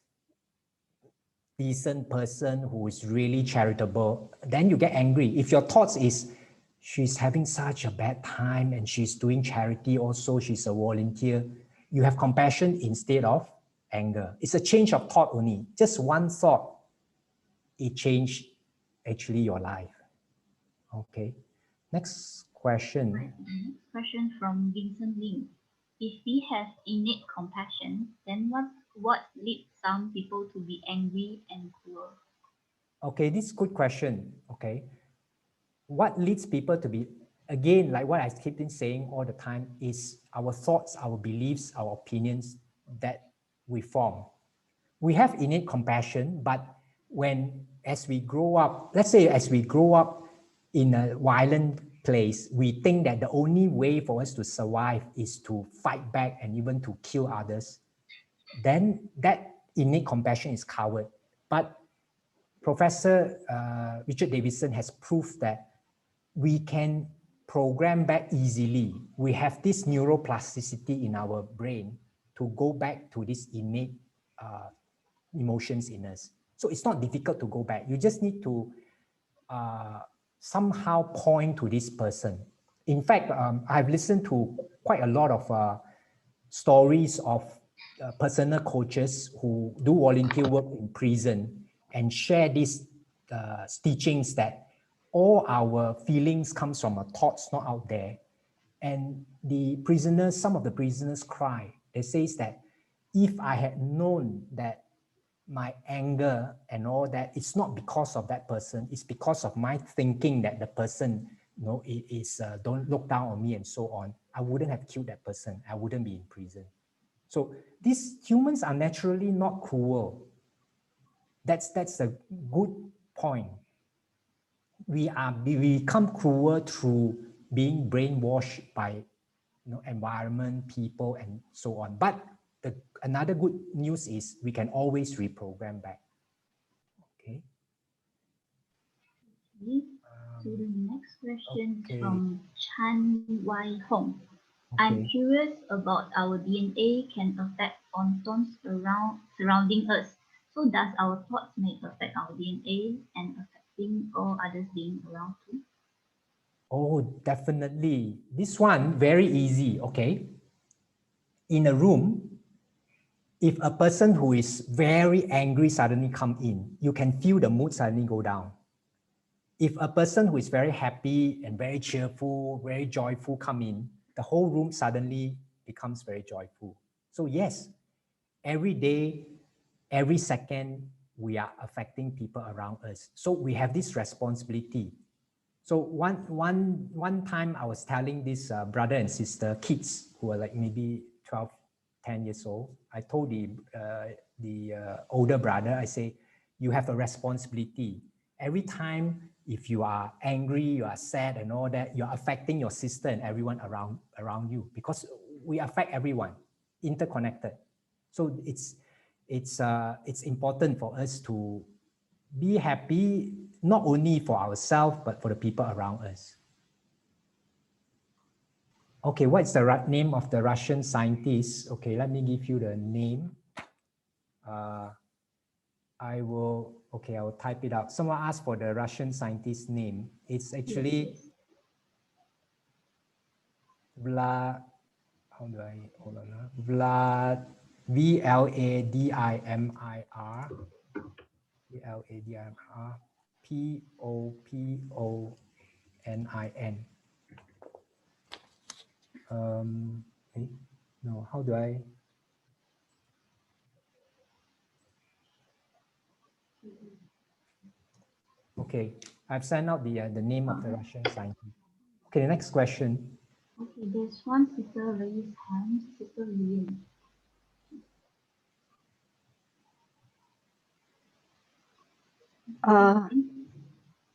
decent person who is really charitable, then you get angry. If your thoughts is, she's having such a bad time and she's doing charity also, she's a volunteer, you have compassion instead of anger. It's a change of thought only. Just one thought, it changed actually your life. Okay. Next question.
Next question from Vincent Ling. If we have innate compassion, then what leads some people to be angry and cruel?
Okay, this is a good question. Okay. What leads people to be, again, like what I keep saying all the time, is our thoughts, our beliefs, our opinions that we form. We have innate compassion, but as we grow up, let's say as we grow up in a violent place, we think that the only way for us to survive is to fight back and even to kill others. Then that innate compassion is covered. But Professor Richard Davidson has proved that we can program back easily. We have this neuroplasticity in our brain to go back to this innate emotions in us. So it's not difficult to go back. You just need to somehow point to this person. In fact, I've listened to quite a lot of stories of personal coaches who do volunteer work in prison and share these teachings that all our feelings comes from our thoughts, not out there. And the prisoners, some of the prisoners cry. They say that if I had known that my anger and all that, it's not because of that person, it's because of my thinking that the person, don't look down on me and so on, I wouldn't have killed that person. I wouldn't be in prison. So these humans are naturally not cruel. That's a good point. We become cruel through being brainwashed by environment, people, and so on. But another good news is we can always reprogram back. Okay.
So the next question is from Chan Wai Hong. I'm curious about our DNA can affect ontons surrounding us. So does our thoughts may affect our DNA and affecting all others being around too?
Oh, definitely. This one, very easy, okay? In a room, if a person who is very angry suddenly come in, you can feel the mood suddenly go down. If a person who is very happy and very cheerful, very joyful come in, the whole room suddenly becomes very joyful. So yes, every day, every second, we are affecting people around us. So we have this responsibility. So one time I was telling this brother and sister, kids who are like maybe 12, 10 years old, I told the older brother, I say, you have a responsibility. Every time if you are angry, you are sad and all that, you're affecting your sister and everyone around you, because we affect everyone, interconnected. So it's important for us to be happy, not only for ourselves, but for the people around us. Okay, what's the name of the Russian scientist? Okay, let me give you the name. I will type it out. Someone asked for the Russian scientist's name. It's actually Vlad, how do I, hold on, Vlad, V-L-A-D-I-M-I-R, V-L-A-D-I-M-I-R, P-O-P-O-N-I-N. No, how do I? Okay, I've sent out the name of the Russian scientist. Okay, the next question.
Okay, there's one sister raised hand, Sister Lynn.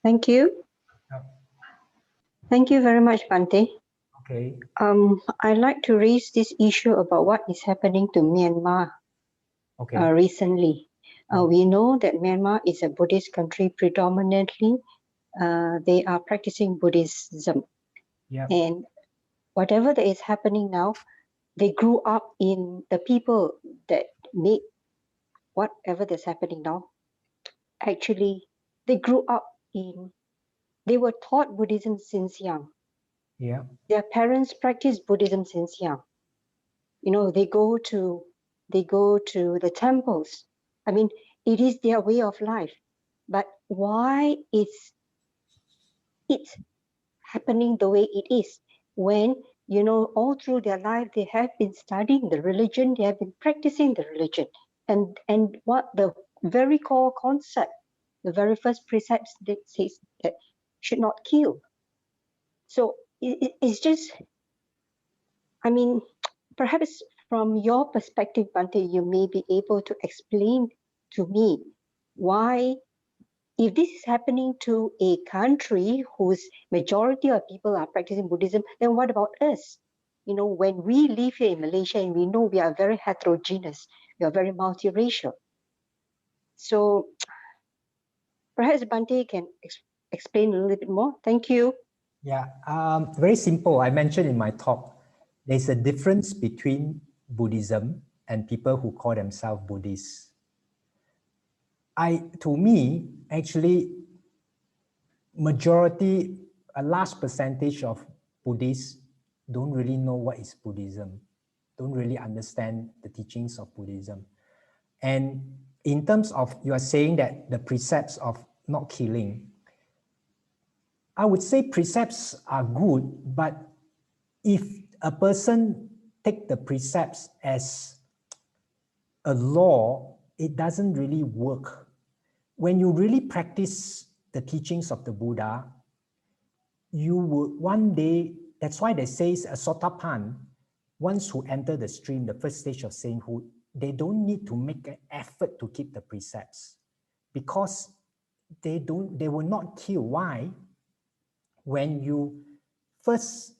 Thank you. Thank you very much, Bhante.
Okay.
I'd like to raise this issue about what is happening to Myanmar recently. We know that Myanmar is a Buddhist country predominantly. They are practicing Buddhism. And whatever that is happening now, they grew up in the people that make whatever that's happening now. Actually, they grew up in, they were taught Buddhism since young.
Yeah.
Their parents practice Buddhism since young. You know, they go to the temples. I mean, it is their way of life. But why is it happening the way it is when, you know, all through their life they have been studying the religion, they have been practicing the religion, and what the very core concept, the very first precepts that says that should not kill. So it's just, I mean, perhaps from your perspective, Bhante, you may be able to explain to me why, if this is happening to a country whose majority of people are practicing Buddhism, then what about us? You know, when we live here in Malaysia and we know we are very heterogeneous, we are very multiracial. So perhaps Bhante can explain a little bit more. Thank you.
Yeah, very simple. I mentioned in my talk, there's a difference between Buddhism and people who call themselves Buddhists. To me, actually, a large percentage of Buddhists don't really know what is Buddhism, don't really understand the teachings of Buddhism. And in terms of, you are saying that the precepts of not killing, I would say precepts are good, but if a person take the precepts as a law, it doesn't really work. When you really practice the teachings of the Buddha, you would one day, that's why they say a sotapan, once who enter the stream, the first stage of sainthood, they don't need to make an effort to keep the precepts because they will not kill. Why? When you first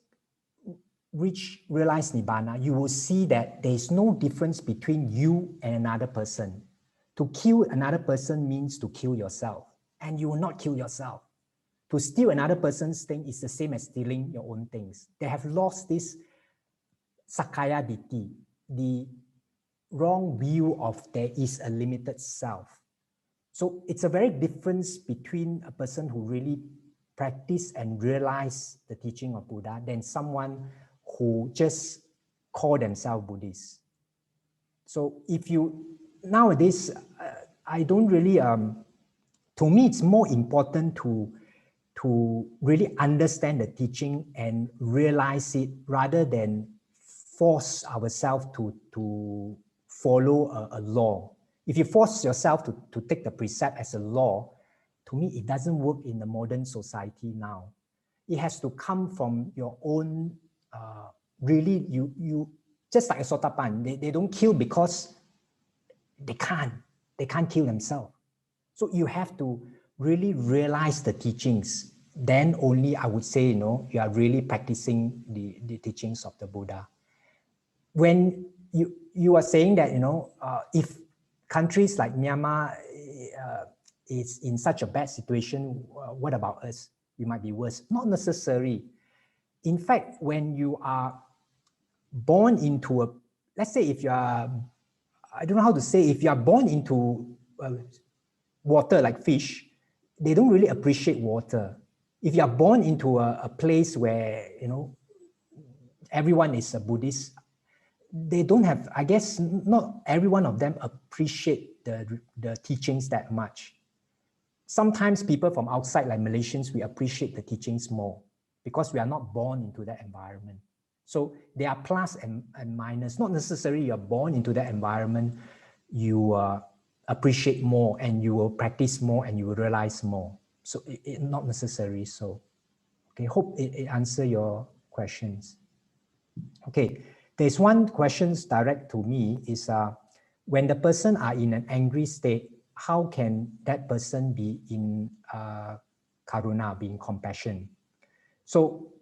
realize Nibbāna, you will see that there is no difference between you and another person. To kill another person means to kill yourself, and you will not kill yourself. To steal another person's thing is the same as stealing your own things. They have lost this Sakaya Ditti, the wrong view of there is a limited self. So it's a very difference between a person who really practice and realize the teaching of Buddha than someone who just call themselves Buddhists. So if you, nowadays, I don't really, to me, it's more important to really understand the teaching and realize it rather than force ourselves to follow a law. If you force yourself to take the precept as a law, to me, it doesn't work in the modern society now. It has to come from your own, really, you just like a Sotapan, they don't kill because they can't kill themselves. So you have to really realize the teachings. Then only I would say, you are really practicing the teachings of the Buddha. When you are saying that, if countries like Myanmar is in such a bad situation, what about us? We might be worse. Not necessary. In fact, when you are born into a, let's say if you are, I don't know how to say, if you are born into water like fish, they don't really appreciate water. If you are born into a place where, everyone is a Buddhist, they don't have, I guess, not every one of them appreciate the teachings that much. Sometimes people from outside, like Malaysians, we appreciate the teachings more because we are not born into that environment. So there are plus and minus. Not necessarily you're born into that environment, you appreciate more and you will practice more and you will realize more. So it not necessary. So, okay, hope it answers your questions. Okay, there's one question direct to me is when the person are in an angry state, how can that person be in Karuna, being compassion? So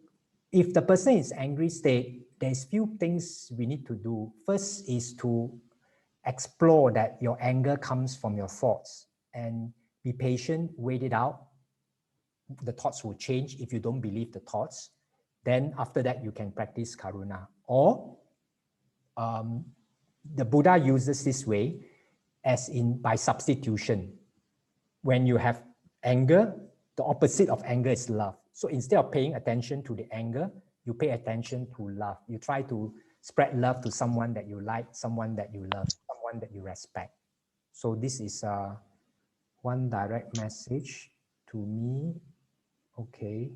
if the person is angry state, there's few things we need to do. First is to explore that your anger comes from your thoughts and be patient, wait it out. The thoughts will change if you don't believe the thoughts. Then after that, you can practice Karuna. Or the Buddha uses this way as in by substitution. When you have anger, the opposite of anger is love. So instead of paying attention to the anger, you pay attention to love. You try to spread love to someone that you like, someone that you love, someone that you respect. So this is one direct message to me. Okay.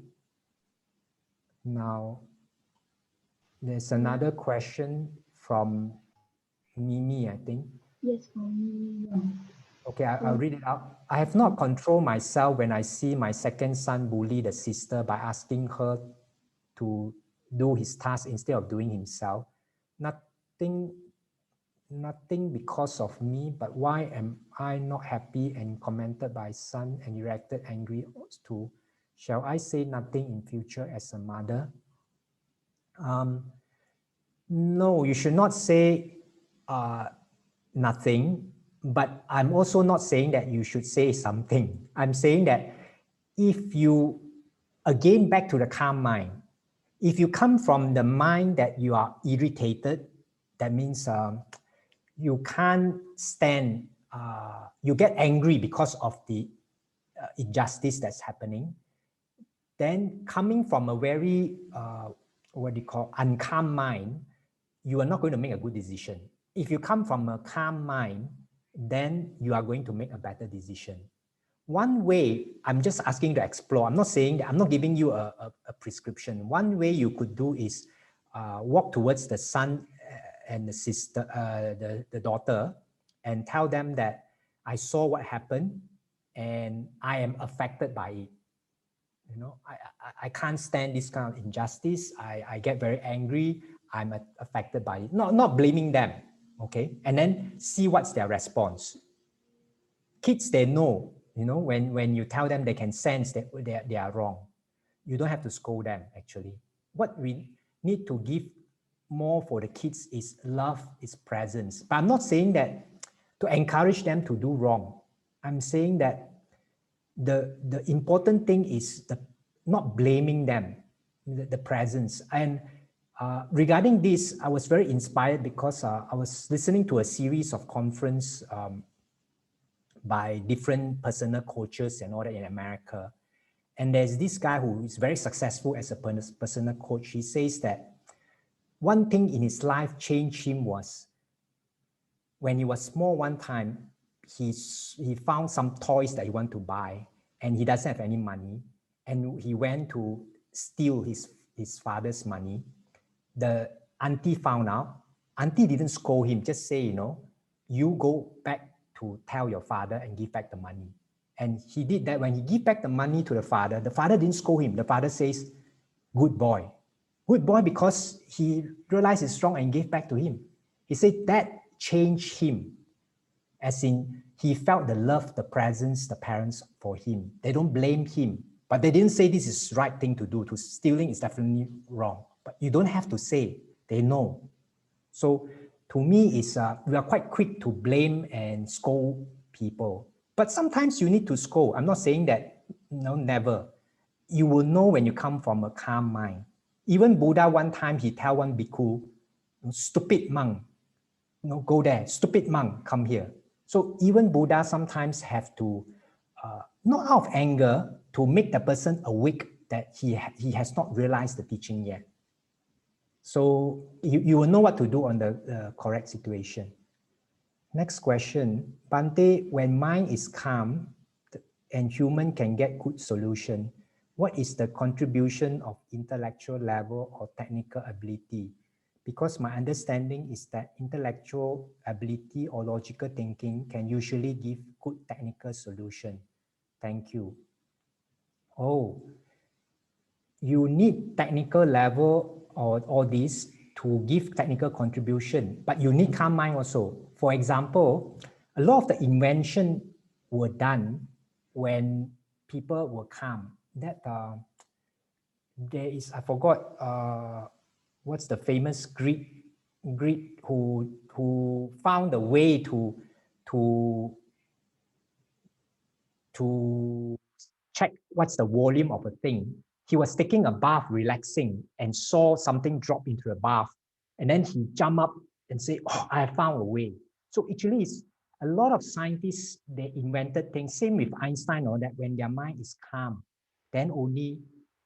Now, there's another question from Mimi, I think.
Yes, for me.
Okay, I'll read it out. I have not controlled myself when I see my second son bully the sister by asking her to do his task instead of doing himself. Nothing because of me, but why am I not happy and commented by son and reacted angry too? Shall I say nothing in future as a mother? No, you should not say nothing, but I'm also not saying that you should say something. I'm saying that if you, again, back to the calm mind, if you come from the mind that you are irritated, that means you can't stand, you get angry because of the injustice that's happening, then coming from a very, uncalm mind, you are not going to make a good decision. If you come from a calm mind, then you are going to make a better decision. One way, I'm just asking to explore, I'm not saying that, I'm not giving you a prescription. One way you could do is walk towards the son and the sister, the daughter, and tell them that I saw what happened and I am affected by it. I can't stand this kind of injustice. I get very angry. I'm affected by it. Not blaming them, okay? And then see what's their response. Kids, they know, when you tell them, they can sense that they are wrong. You don't have to scold them, actually. What we need to give more for the kids is love, is presence. But I'm not saying that to encourage them to do wrong. I'm saying that the important thing is not blaming them, the presence. And regarding this, I was very inspired because I was listening to a series of conference by different personal coaches and all that in America. And there's this guy who is very successful as a personal coach. He says that one thing in his life changed him was when he was small one time, he found some toys that he wanted to buy and he doesn't have any money. And he went to steal his father's money. The auntie found out. Auntie didn't scold him, just say, you know, you go back to tell your father and give back the money. And he did that. When he gave back the money to the father didn't scold him. The father says, good boy. Good boy, because he realized he's strong and gave back to him. He said that changed him. As in, he felt the love, the presence, the parents for him. They don't blame him, but they didn't say this is the right thing to do. To stealing is definitely wrong. But you don't have to say, they know. So to me, it's, we are quite quick to blame and scold people. But sometimes you need to scold. I'm not saying that, no, never. You will know when you come from a calm mind. Even Buddha, one time he tell one bhikkhu, stupid monk, go there, stupid monk, come here. So even Buddha sometimes have to, not out of anger, to make the person awake that he has not realized the teaching yet. So you will know what to do on the correct situation. Next question, Bhante, when mind is calm and human can get good solution, what is the contribution of intellectual level or technical ability? Because my understanding is that intellectual ability or logical thinking can usually give good technical solution. Thank you. Oh, you need technical level or all this to give technical contribution, but you need calm mind also. For example, a lot of the invention were done when people were calm. That there is, I forgot, what's the famous Greek who found a way to check what's the volume of a thing. He was taking a bath, relaxing, and saw something drop into the bath. And then he jumped up and said, oh, I have found a way. So actually, it's a lot of scientists, they invented things. Same with Einstein, or that when their mind is calm, then only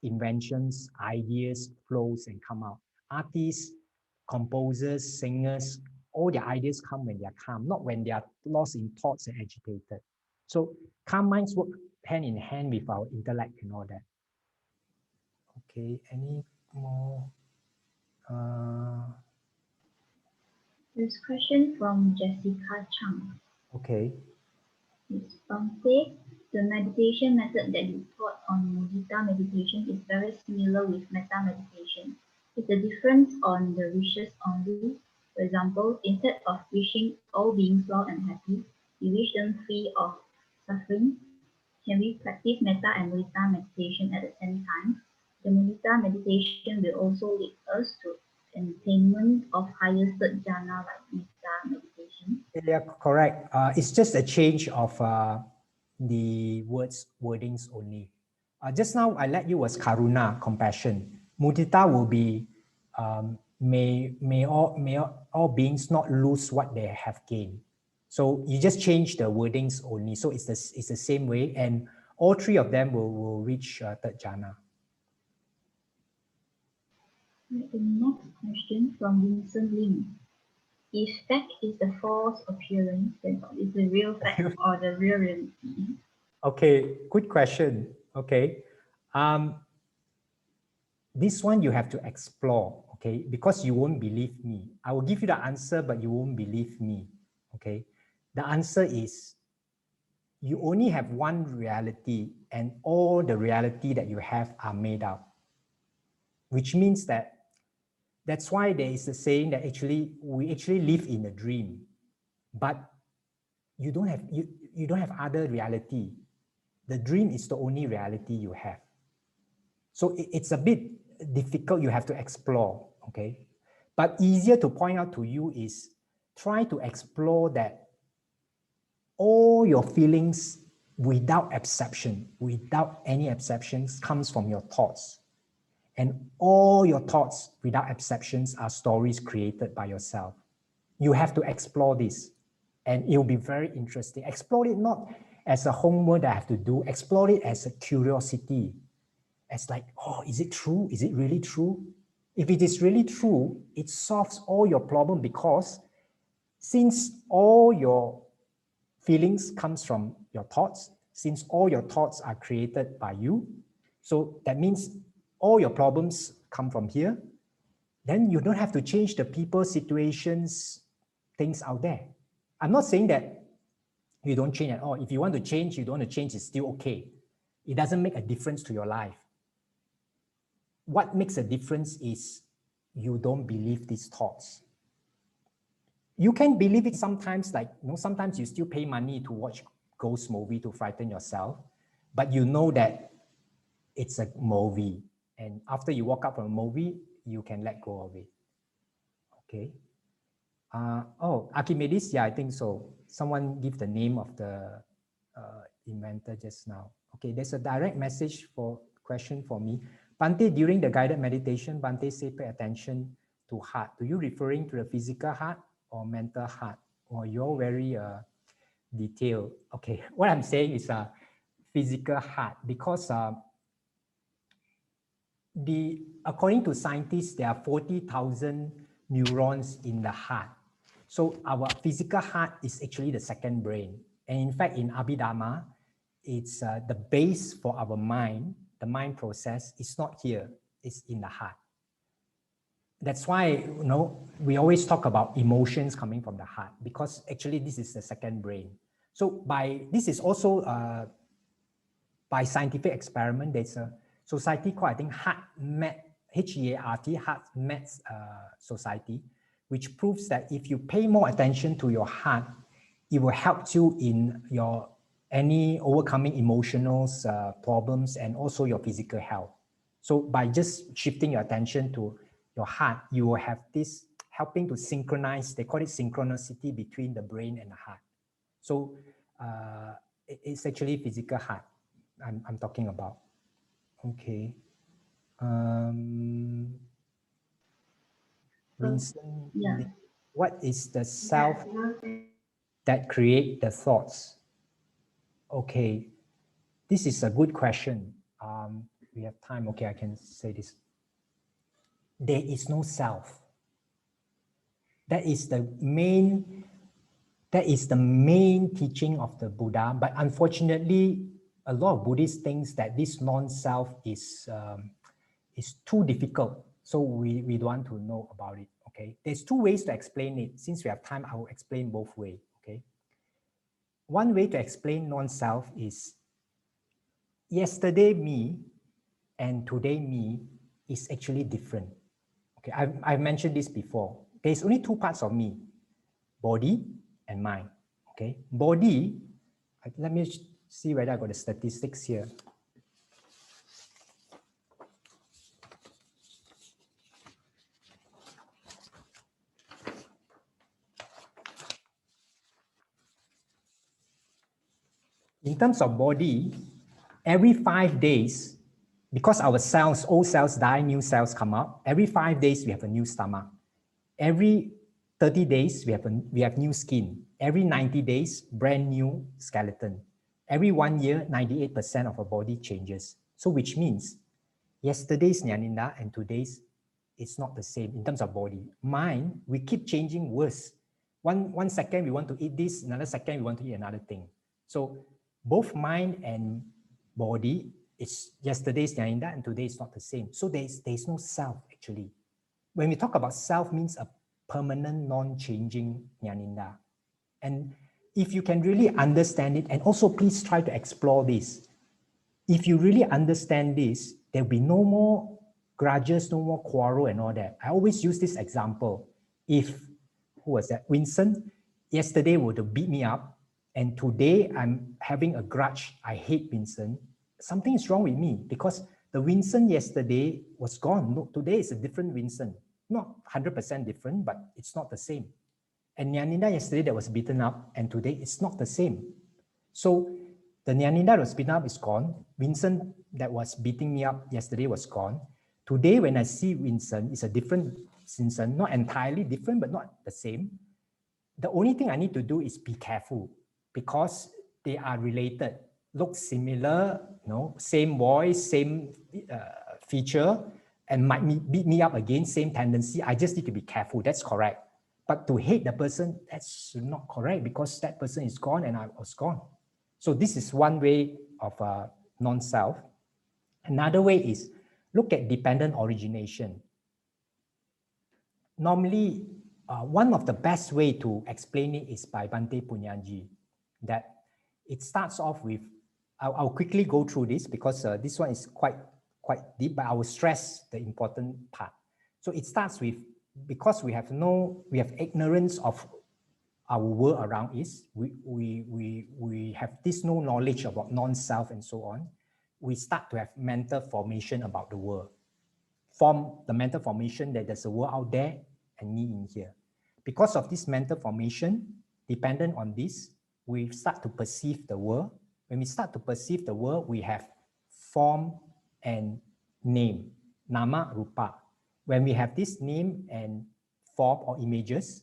inventions, ideas, flows and come out. Artists, composers, singers, all their ideas come when they're calm, not when they are lost in thoughts and agitated. So calm minds work hand in hand with our intellect and all that. Okay, any more?
There's a question from Jessica Chang.
Okay.
It's Bhante, the meditation method that you taught on mudita meditation is very similar with metta meditation. Is the difference on the wishes only? For example, instead of wishing all beings well and happy, we wish them free of suffering. Can we practice metta and mudita meditation at the same time? The mudita meditation will also lead us to attainment of higher third jhana like metta meditation.
Yeah, correct. It's just a change of the wordings only. Just now I let you was Karuna, compassion. Mudita will be may all beings not lose what they have gained. So you just change the wordings only. So it's the same way, and all three of them will reach third jhana.
The next question from Vincent Lim. If fact is the false appearance, then what is the real fact or the real reality?
Okay, good question. Okay. This one you have to explore, okay, because you won't believe me. I will give you the answer, but you won't believe me, okay? The answer is you only have one reality and all the reality that you have are made up, which means that that's why there is a saying that we actually live in a dream, but you don't have other reality. The dream is the only reality you have. So it's a bit difficult, you have to explore, okay? But easier to point out to you is try to explore that all your feelings without exception, without any exceptions, comes from your thoughts. And all your thoughts without exceptions are stories created by yourself. You have to explore this and it will be very interesting. Explore it not as a homework that I have to do, explore it as a curiosity, as like, oh, is it true? Is it really true? If it is really true, it solves all your problem, because since all your feelings comes from your thoughts, since all your thoughts are created by you, so that means all your problems come from here, then you don't have to change the people, situations, things out there. I'm not saying that you don't change at all. If you want to change, you don't want to change, it's still okay. It doesn't make a difference to your life. What makes a difference is you don't believe these thoughts. You can believe it sometimes, like, you know, sometimes you still pay money to watch ghost movie to frighten yourself, but you know that it's a movie. And after you walk out from a movie, you can let go of it. Okay. Oh, Archimedes, yeah, I think so. Someone give the name of the inventor just now. Okay, there's a direct message for question for me. Bhante, during the guided meditation, Bhante say pay attention to heart. Do you referring to the physical heart or mental heart? Or you're very detailed? Okay, what I'm saying is physical heart, because according to scientists, there are 40,000 neurons in the heart. So our physical heart is actually the second brain. And in fact, in Abhidharma, it's the base for our mind. The mind process is not here, it's in the heart. That's why, you know, we always talk about emotions coming from the heart, because actually this is the second brain. So this is also by scientific experiment, there's a society called, I think, HeartMath, H-E-A-R-T, HeartMath Society, which proves that if you pay more attention to your heart, it will help you in your any overcoming emotional problems and also your physical health. So by just shifting your attention to your heart, you will have this helping to synchronize, they call it synchronicity between the brain and the heart. So it's actually physical heart I'm talking about. Okay. Vincent,
yeah.
What is the self that create the thoughts? Okay, this is a good question. We have time. Okay, I can say this. There is no self. That is the main teaching of the Buddha. But unfortunately, a lot of Buddhists think that this non-self is too difficult. So we don't want to know about it. Okay, there's two ways to explain it. Since we have time, I will explain both ways. Okay, one way to explain non-self is yesterday me and today me is actually different. Okay, I've mentioned this before. There's only two parts of me, body and mind. Okay, body, let me see whether I got the statistics here. In terms of body, every 5 days, because our cells, old cells die, new cells come up. Every 5 days, we have a new stomach. Every 30 days, we have new skin. Every 90 days, brand new skeleton. Every 1 year, 98% of our body changes. So which means yesterday's Nyaninda and today's, it's not the same in terms of body. Mind, we keep changing worse. One second, we want to eat this. Another second, we want to eat another thing. So both mind and body, it's yesterday's Nyaninda and today is not the same. So there's no self actually. When we talk about self, means a permanent, non-changing Nyaninda. And if you can really understand it, and also please try to explore this. If you really understand this, there'll be no more grudges, no more quarrel and all that. I always use this example. If, who was that? Vincent, yesterday would have beat me up, and today I'm having a grudge. I hate Vincent. Something is wrong with me because the Vincent yesterday was gone. No, today is a different Vincent. Not 100% different, but it's not the same. And Nyaninda yesterday that was beaten up, and today it's not the same. So the Nyaninda that was beaten up is gone. Vincent that was beating me up yesterday was gone. Today when I see Vincent, it's a different Vincent, not entirely different, but not the same. The only thing I need to do is be careful, because they are related, look similar, same voice, same feature, and might beat me up again, same tendency. I just need to be careful. That's correct. But to hate the person, that's not correct, because that person is gone and I was gone. So this is one way of non-self. Another way is look at dependent origination. Normally, one of the best way to explain it is by Bhante Punyaji, that it starts off with, I'll quickly go through this because this one is quite deep, but I will stress the important part. So it starts with, because we have ignorance of our world around us, we have this no knowledge about non-self and so on. We start to have mental formation about the world. Form the mental formation that there's a world out there and me in here. Because of this mental formation, dependent on this, we start to perceive the world. When we start to perceive the world, we have form and name, nama, rupa. When we have this name and form or images,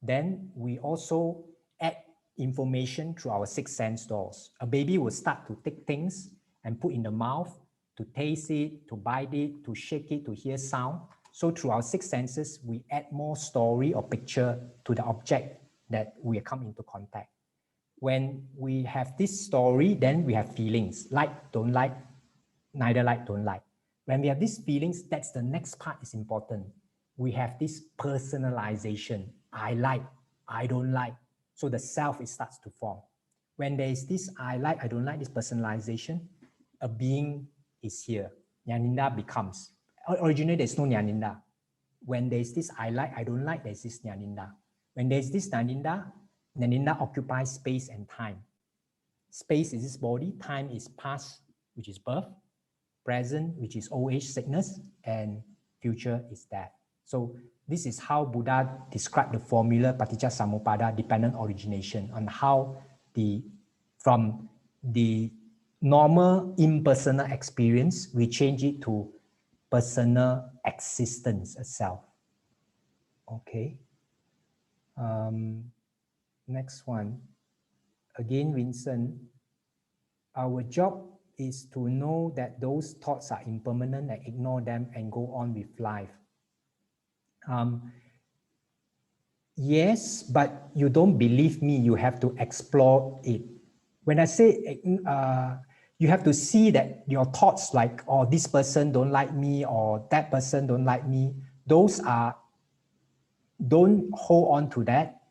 then we also add information through our six sense doors. A baby will start to take things and put in the mouth, to taste it, to bite it, to shake it, to hear sound. So through our six senses, we add more story or picture to the object that we come into contact. When we have this story, then we have feelings, like, don't like, neither like, don't like. When we have these feelings, that's the next part is important. We have this personalization. I like, I don't like. So the self, it starts to form. When there is this I like, I don't like, this personalization, a being is here. Nyaninda becomes. Originally, there's no Nyaninda. When there's this I like, I don't like, there's this Nyaninda. When there's this Nyaninda, Nyaninda occupies space and time. Space is this body, time is past, which is birth, present, which is old age, sickness, and future is death. So this is how Buddha described the formula Paticcasamuppada, dependent origination, on how from the normal impersonal experience, we change it to personal existence itself. Okay. Next one. Again, Vincent, our job is to know that those thoughts are impermanent and ignore them and go on with life. Yes, but you don't believe me, you have to explore it. When I say you have to see that your thoughts like, oh, this person don't like me or that person don't like me, those are, don't hold on to that.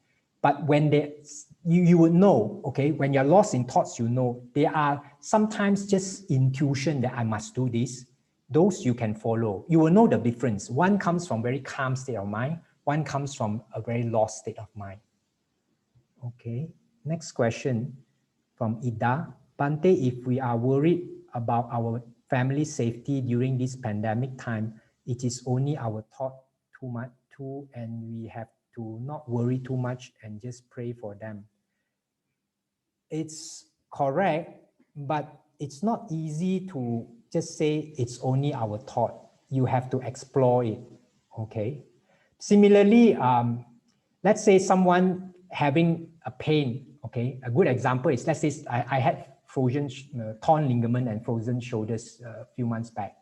But when you would know, okay, when you're lost in thoughts, you know, there are sometimes just intuition that I must do this. Those you can follow. You will know the difference. One comes from very calm state of mind. One comes from a very lost state of mind. Okay, next question from Ida. Bhante, if we are worried about our family safety during this pandemic time, it is only our thought too much too, and we have to not worry too much and just pray for them. It's correct, but it's not easy to just say it's only our thought. You have to explore it, okay? Similarly, let's say someone having a pain, okay? A good example is, let's say I had frozen, torn ligament and frozen shoulders a few months back.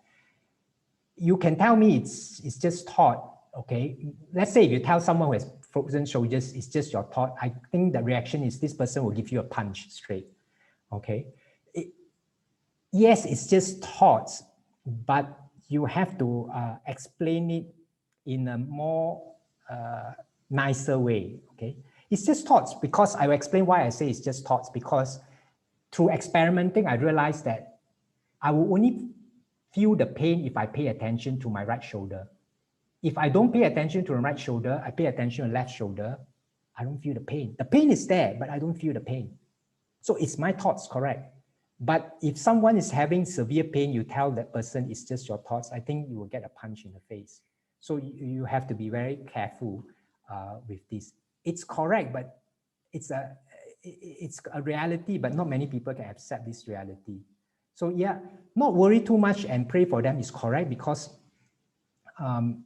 You can tell me it's just thought, okay? Let's say if you tell someone who has frozen shoulders, it's just your thought. I think the reaction is this person will give you a punch straight, okay? Yes, it's just thoughts, but you have to explain it in a more nicer way, okay? It's just thoughts, because I will explain why I say it's just thoughts, because through experimenting, I realized that I will only feel the pain if I pay attention to my right shoulder. If I don't pay attention to the right shoulder, I pay attention to the left shoulder, I don't feel the pain. The pain is there, but I don't feel the pain. So it's my thoughts, correct? But if someone is having severe pain, you tell that person it's just your thoughts, I think you will get a punch in the face. So you have to be very careful with this. It's correct, but it's a reality, but not many people can accept this reality. So yeah, not worry too much and pray for them is correct, because I'm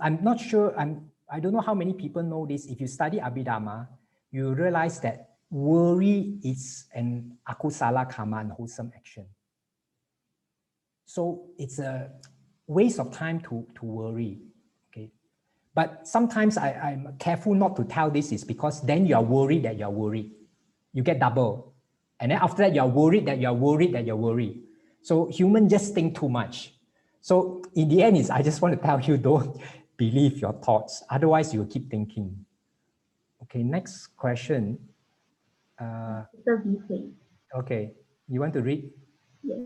not sure, I don't know how many people know this. If you study Abhidhamma, you realize that worry is an akusala karma, unwholesome action. So it's a waste of time to worry. Okay, but sometimes I'm careful not to tell this is because then you are worried that you are worried. You get double. And then after that, you're worried that you're worried that you're worried. So humans just think too much. So in the end, I just want to tell you, don't believe your thoughts. Otherwise, you'll keep thinking. Okay, next question. Okay, you want to read?
Yes.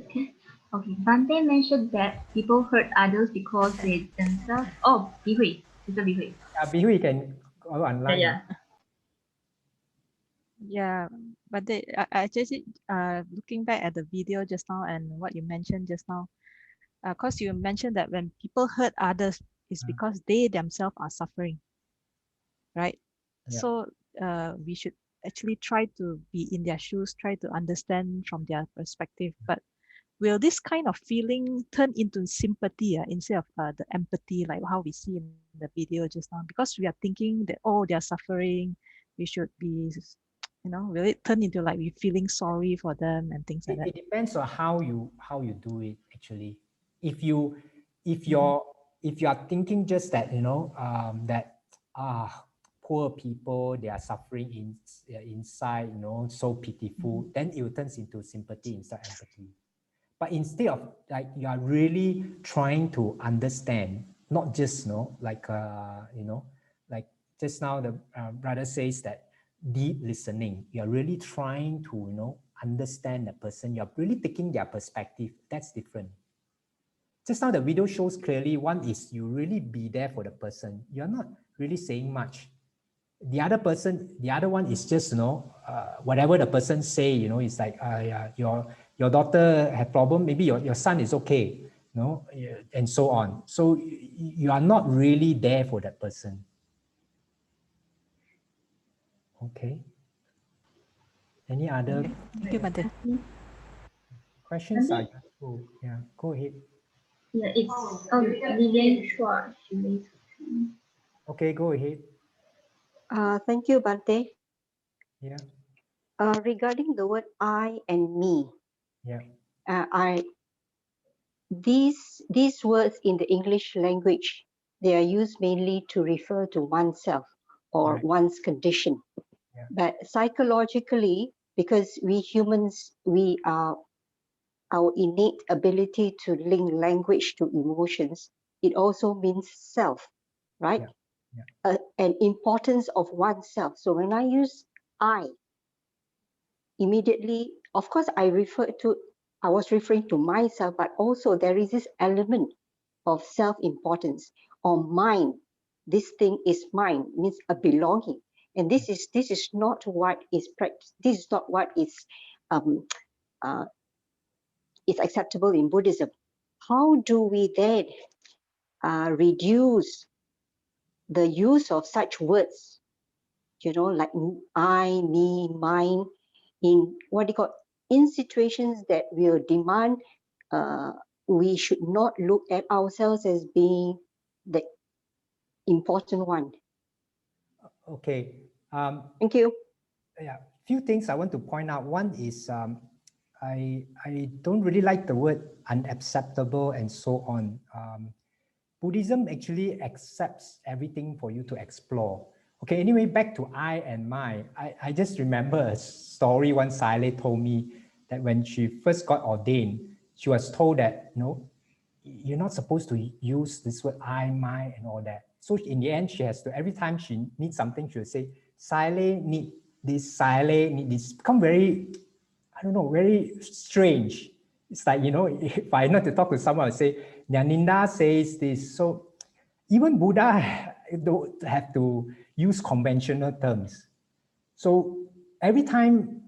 Okay. Bante mentioned that people hurt others because they themselves. Oh, Bihui. It's a Bihui.
Bihui can go online.
Yeah.
Yeah, but I just looking back at the video just now and what you mentioned just now, because you mentioned that when people hurt others, it's because they themselves are suffering, right?
Yeah.
So we should actually try to be in their shoes, try to understand from their perspective. But will this kind of feeling turn into sympathy instead of the empathy, like how we see in the video just now? Because we are thinking that, oh, they are suffering, we should be, will it turn into like we feeling sorry for them and things like that?
It depends on how you do it actually. If you are thinking just that that poor people, they are suffering inside, so pitiful, then it turns into sympathy instead of empathy. But instead of like you are really trying to understand, not just like just now the brother says that deep listening. You are really trying to understand the person. You're really taking their perspective. That's different. Just now the video shows clearly, one is you really be there for the person. You're not really saying much. The other one is just whatever the person say, it's like yeah, your daughter had problem, maybe your son is okay, and so on. So you are not really there for that person. Okay. Any other
Thank you, Bante.
questions? Are useful. Yeah, go ahead.
Yeah, it's Lilian Chua. She raised her hand.
Okay, go ahead.
Thank you, Bante.
Yeah.
Regarding the word I and me,
yeah,
these words in the English language, they are used mainly to refer to oneself or one's condition.
Yeah.
But psychologically, because we humans, we are our innate ability to link language to emotions, it also means self, right?
Yeah.
An importance of oneself. So when I use I, immediately, of course, I was referring to myself, but also there is this element of self-importance or mine. This thing is mine, means a belonging. And this is not what is practiced. This is not what is acceptable in Buddhism. How do we then reduce the use of such words, like I, me, mine, in what you call, in situations that will demand we should not look at ourselves as being the important one.
Okay.
Thank you.
Yeah, few things I want to point out. One is I don't really like the word unacceptable and so on. Buddhism actually accepts everything for you to explore. Okay, anyway, back to I and my. I just remember a story one Sile told me that when she first got ordained, she was told that, you're not supposed to use this word I, my, and all that. So in the end, she has to, every time she needs something, she'll say, Sile need this, Sile need this. Become very, I don't know, very strange. It's like, if I not to talk to someone, I say, Nyaninda says this. So even Buddha don't have to use conventional terms. So every time,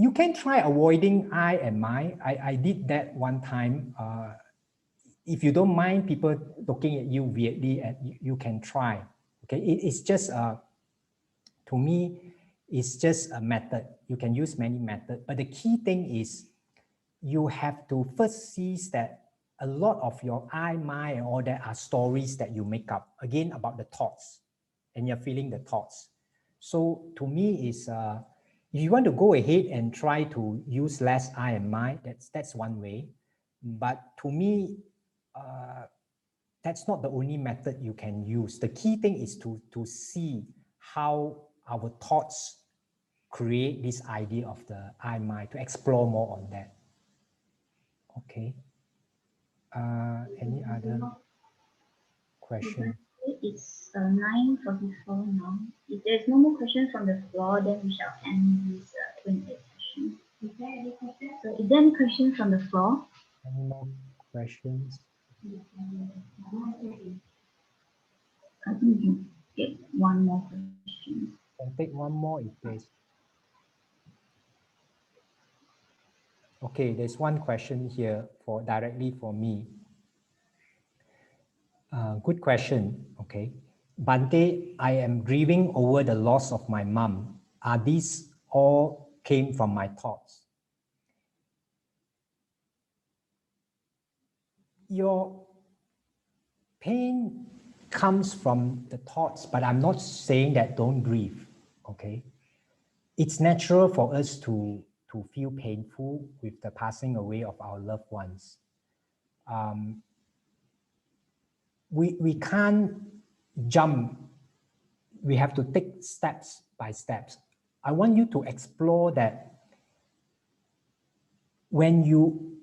you can try avoiding I and my. I did that one time. If you don't mind people looking at you weirdly, and you can try. Okay, it's just, to me, it's just a method. You can use many methods, but the key thing is you have to first seize that a lot of your I, my, and all that are stories that you make up, again, about the thoughts, and you're feeling the thoughts. So to me, is if you want to go ahead and try to use less I and my, that's one way. But to me, that's not the only method you can use. The key thing is to see how our thoughts create this idea of the I, my, to explore more on that. Okay. Any other question?
It's 9:44 now. If there's no more questions from the floor, then we shall end this Q&A session. Is there any questions? So, is there any questions from the floor?
Any more questions?
I think we can get one more question.
Can take one more if there's. Okay, there's one question here directly for me. Good question. Okay, Bhante, I am grieving over the loss of my mom. Are these all came from my thoughts? Your pain comes from the thoughts, but I'm not saying that don't grieve. Okay, it's natural for us to feel painful with the passing away of our loved ones. We can't jump. We have to take steps by steps. I want you to explore that when you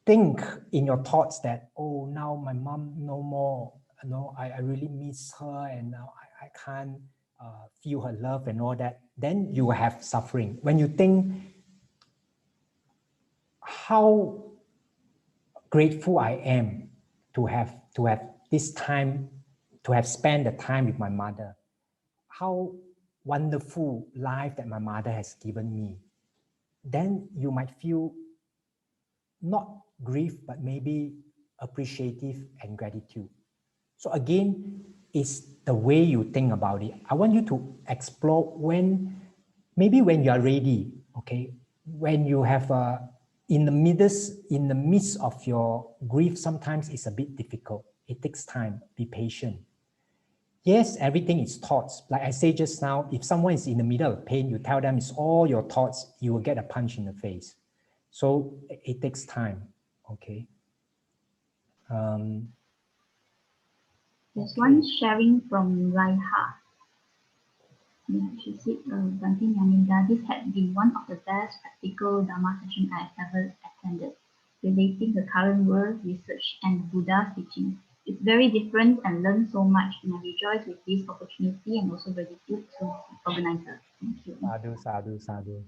think in your thoughts that, oh, now my mom no more, I really miss her and now I can't feel her love and all that, then you will have suffering. When you think how grateful I am to have this time, to have spent the time with my mother, how wonderful life that my mother has given me, then you might feel not grief, but maybe appreciative and gratitude. So again, it's the way you think about it. I want you to explore maybe when you are ready, okay? When you have in the midst of your grief, sometimes it's a bit difficult. It takes time. Be patient. Yes, everything is thoughts. Like I said just now, if someone is in the middle of pain, you tell them it's all your thoughts, you will get a punch in the face. So it takes time, okay?
There's one sharing from Raiha. Yeah, she said, Bhante Nyaninda, this had been one of the best practical Dharma sessions I have ever attended, relating the current world, research, and Buddha's teaching. It's very different and learn so much, and I rejoice with this opportunity and also gratitude to the organizer. Thank you.
Sadhu, sadhu, sadhu.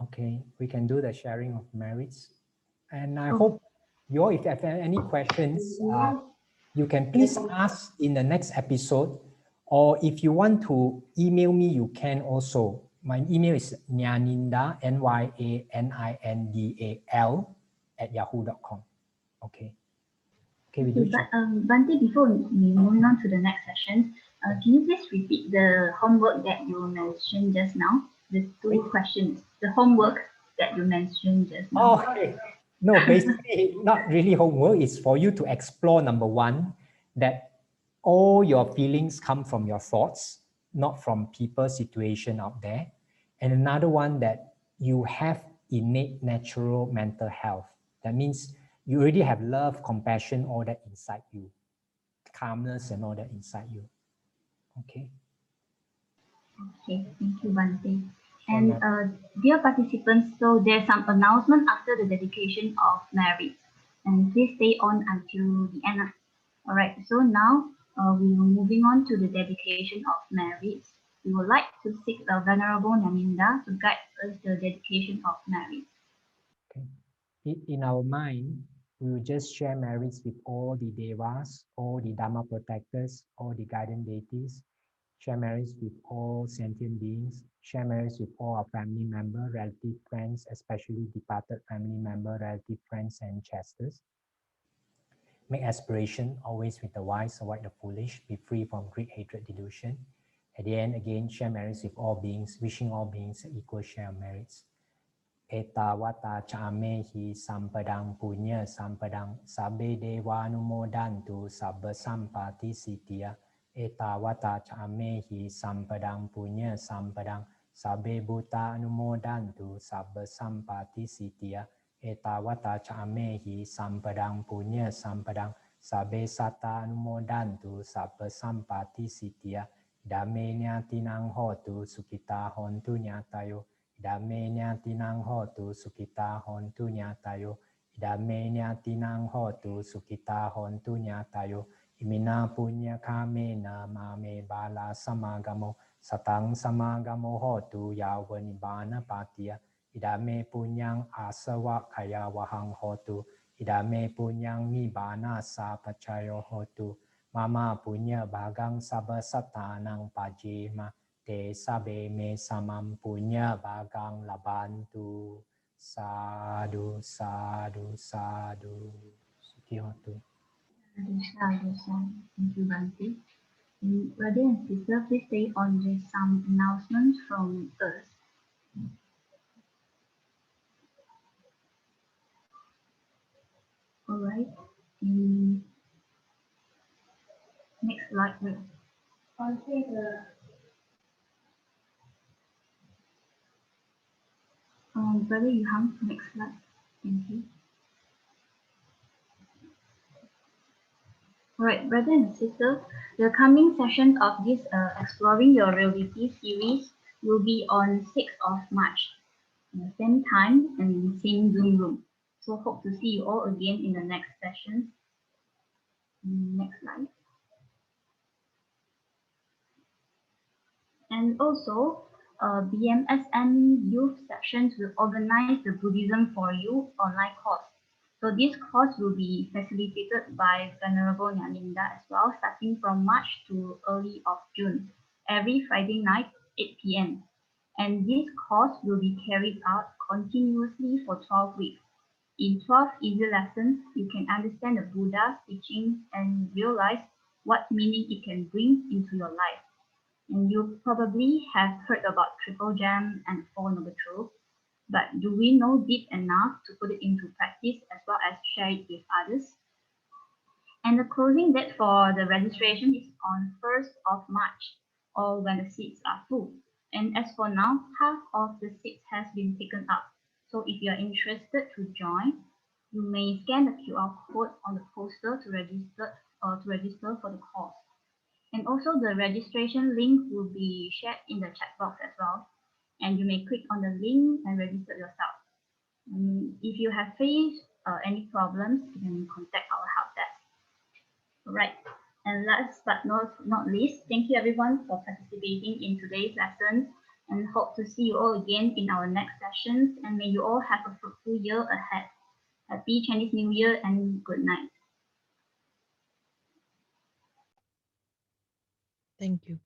Okay, we can do the sharing of merits. And I hope you all, if you have any questions, you can please ask in the next episode, or if you want to email me, you can also. My email is Nyaninda, NYANINDAL @yahoo.com. Okay. Okay, we do.
But Bhante, before we move on to the next session, can you please repeat the homework that you mentioned just now? The two questions, the homework that you mentioned just now.
Oh, okay. No, basically not really homework. It's for you to explore, number one, that all your feelings come from your thoughts, not from people, situation out there. And another one, that you have innate natural mental health. That means you already have love, compassion, all that inside you, calmness and all that inside you. Okay.
Okay, thank you, Bhante. And dear participants, so there's some announcement after the dedication of marriage, and please stay on until the end. All right, so now we are moving on to the dedication of marriage. We would like to seek the Venerable Nyaninda to guide us the dedication of marriage.
Okay. In our mind, we will just share merits with all the devas, all the Dharma protectors, all the guardian deities, share merits with all sentient beings, share merits with all our family members, relative friends, especially departed family members, relative friends, and chasters. Make aspiration always with the wise, avoid the foolish, be free from greed, hatred, delusion. At the end, again, share merits with all beings, wishing all beings an equal share of merits. Etawata chamehi sampadang punya sampadang sabbe devanumodantu sabba sampati sitya etawata cha amehi sampadang punya sampadang sabe buta anumodantu sabba sampati sitia etawata cha amehi sampadang punya sampadang sabe sata anumodantu sabba sampati sitia dame nyatinang hotu sukita hontu nyatayo dame nyatinang hotu sukita hontu nyatayo dame nyatinang hotu sukita hontu nyatayo imina punya kamena mame bala samagamo satang samagamo hotu yawa Nibbāna patiya idame punyang asawa kaya wahang hotu idame punyang Nibbāna sa pacayo hotu mama punya bagang sabba satanang pajima te sabe me samam punya bagang labantu sadhu sadhu sadhu Sukhi hotu.
Thank you, Bhante. Brother and sister, please stay on with some announcements from us. All right. Next slide, please. Brother Yuhang, next slide. Thank you. Alright, brother and sister, the coming session of this Exploring Your Reality series will be on 6th of March, same time and same Zoom room. So hope to see you all again in the next session. Next slide. And also, BMSM youth sections will organize the Buddhism for You online course. So this course will be facilitated by Venerable Nyaninda as well, starting from March to early of June, every Friday night, 8 p.m. And this course will be carried out continuously for 12 weeks. In 12 easy lessons, you can understand the Buddha's teachings and realize what meaning it can bring into your life. And you probably have heard about Triple Gem and Four Noble Truths, but do we know deep enough to put it into practice as well as share it with others? And the closing date for the registration is on 1st of March, or when the seats are full. And as for now, half of the seats has been taken up. So if you are interested to join, you may scan the QR code on the poster to register for the course. And also the registration link will be shared in the chat box as well. And you may click on the link and register yourself. If you have faced any problems, you can contact our help desk. All right. And last but not least, thank you everyone for participating in today's lesson, and hope to see you all again in our next sessions. And may you all have a fruitful year ahead. Happy Chinese New Year and good night.
Thank you.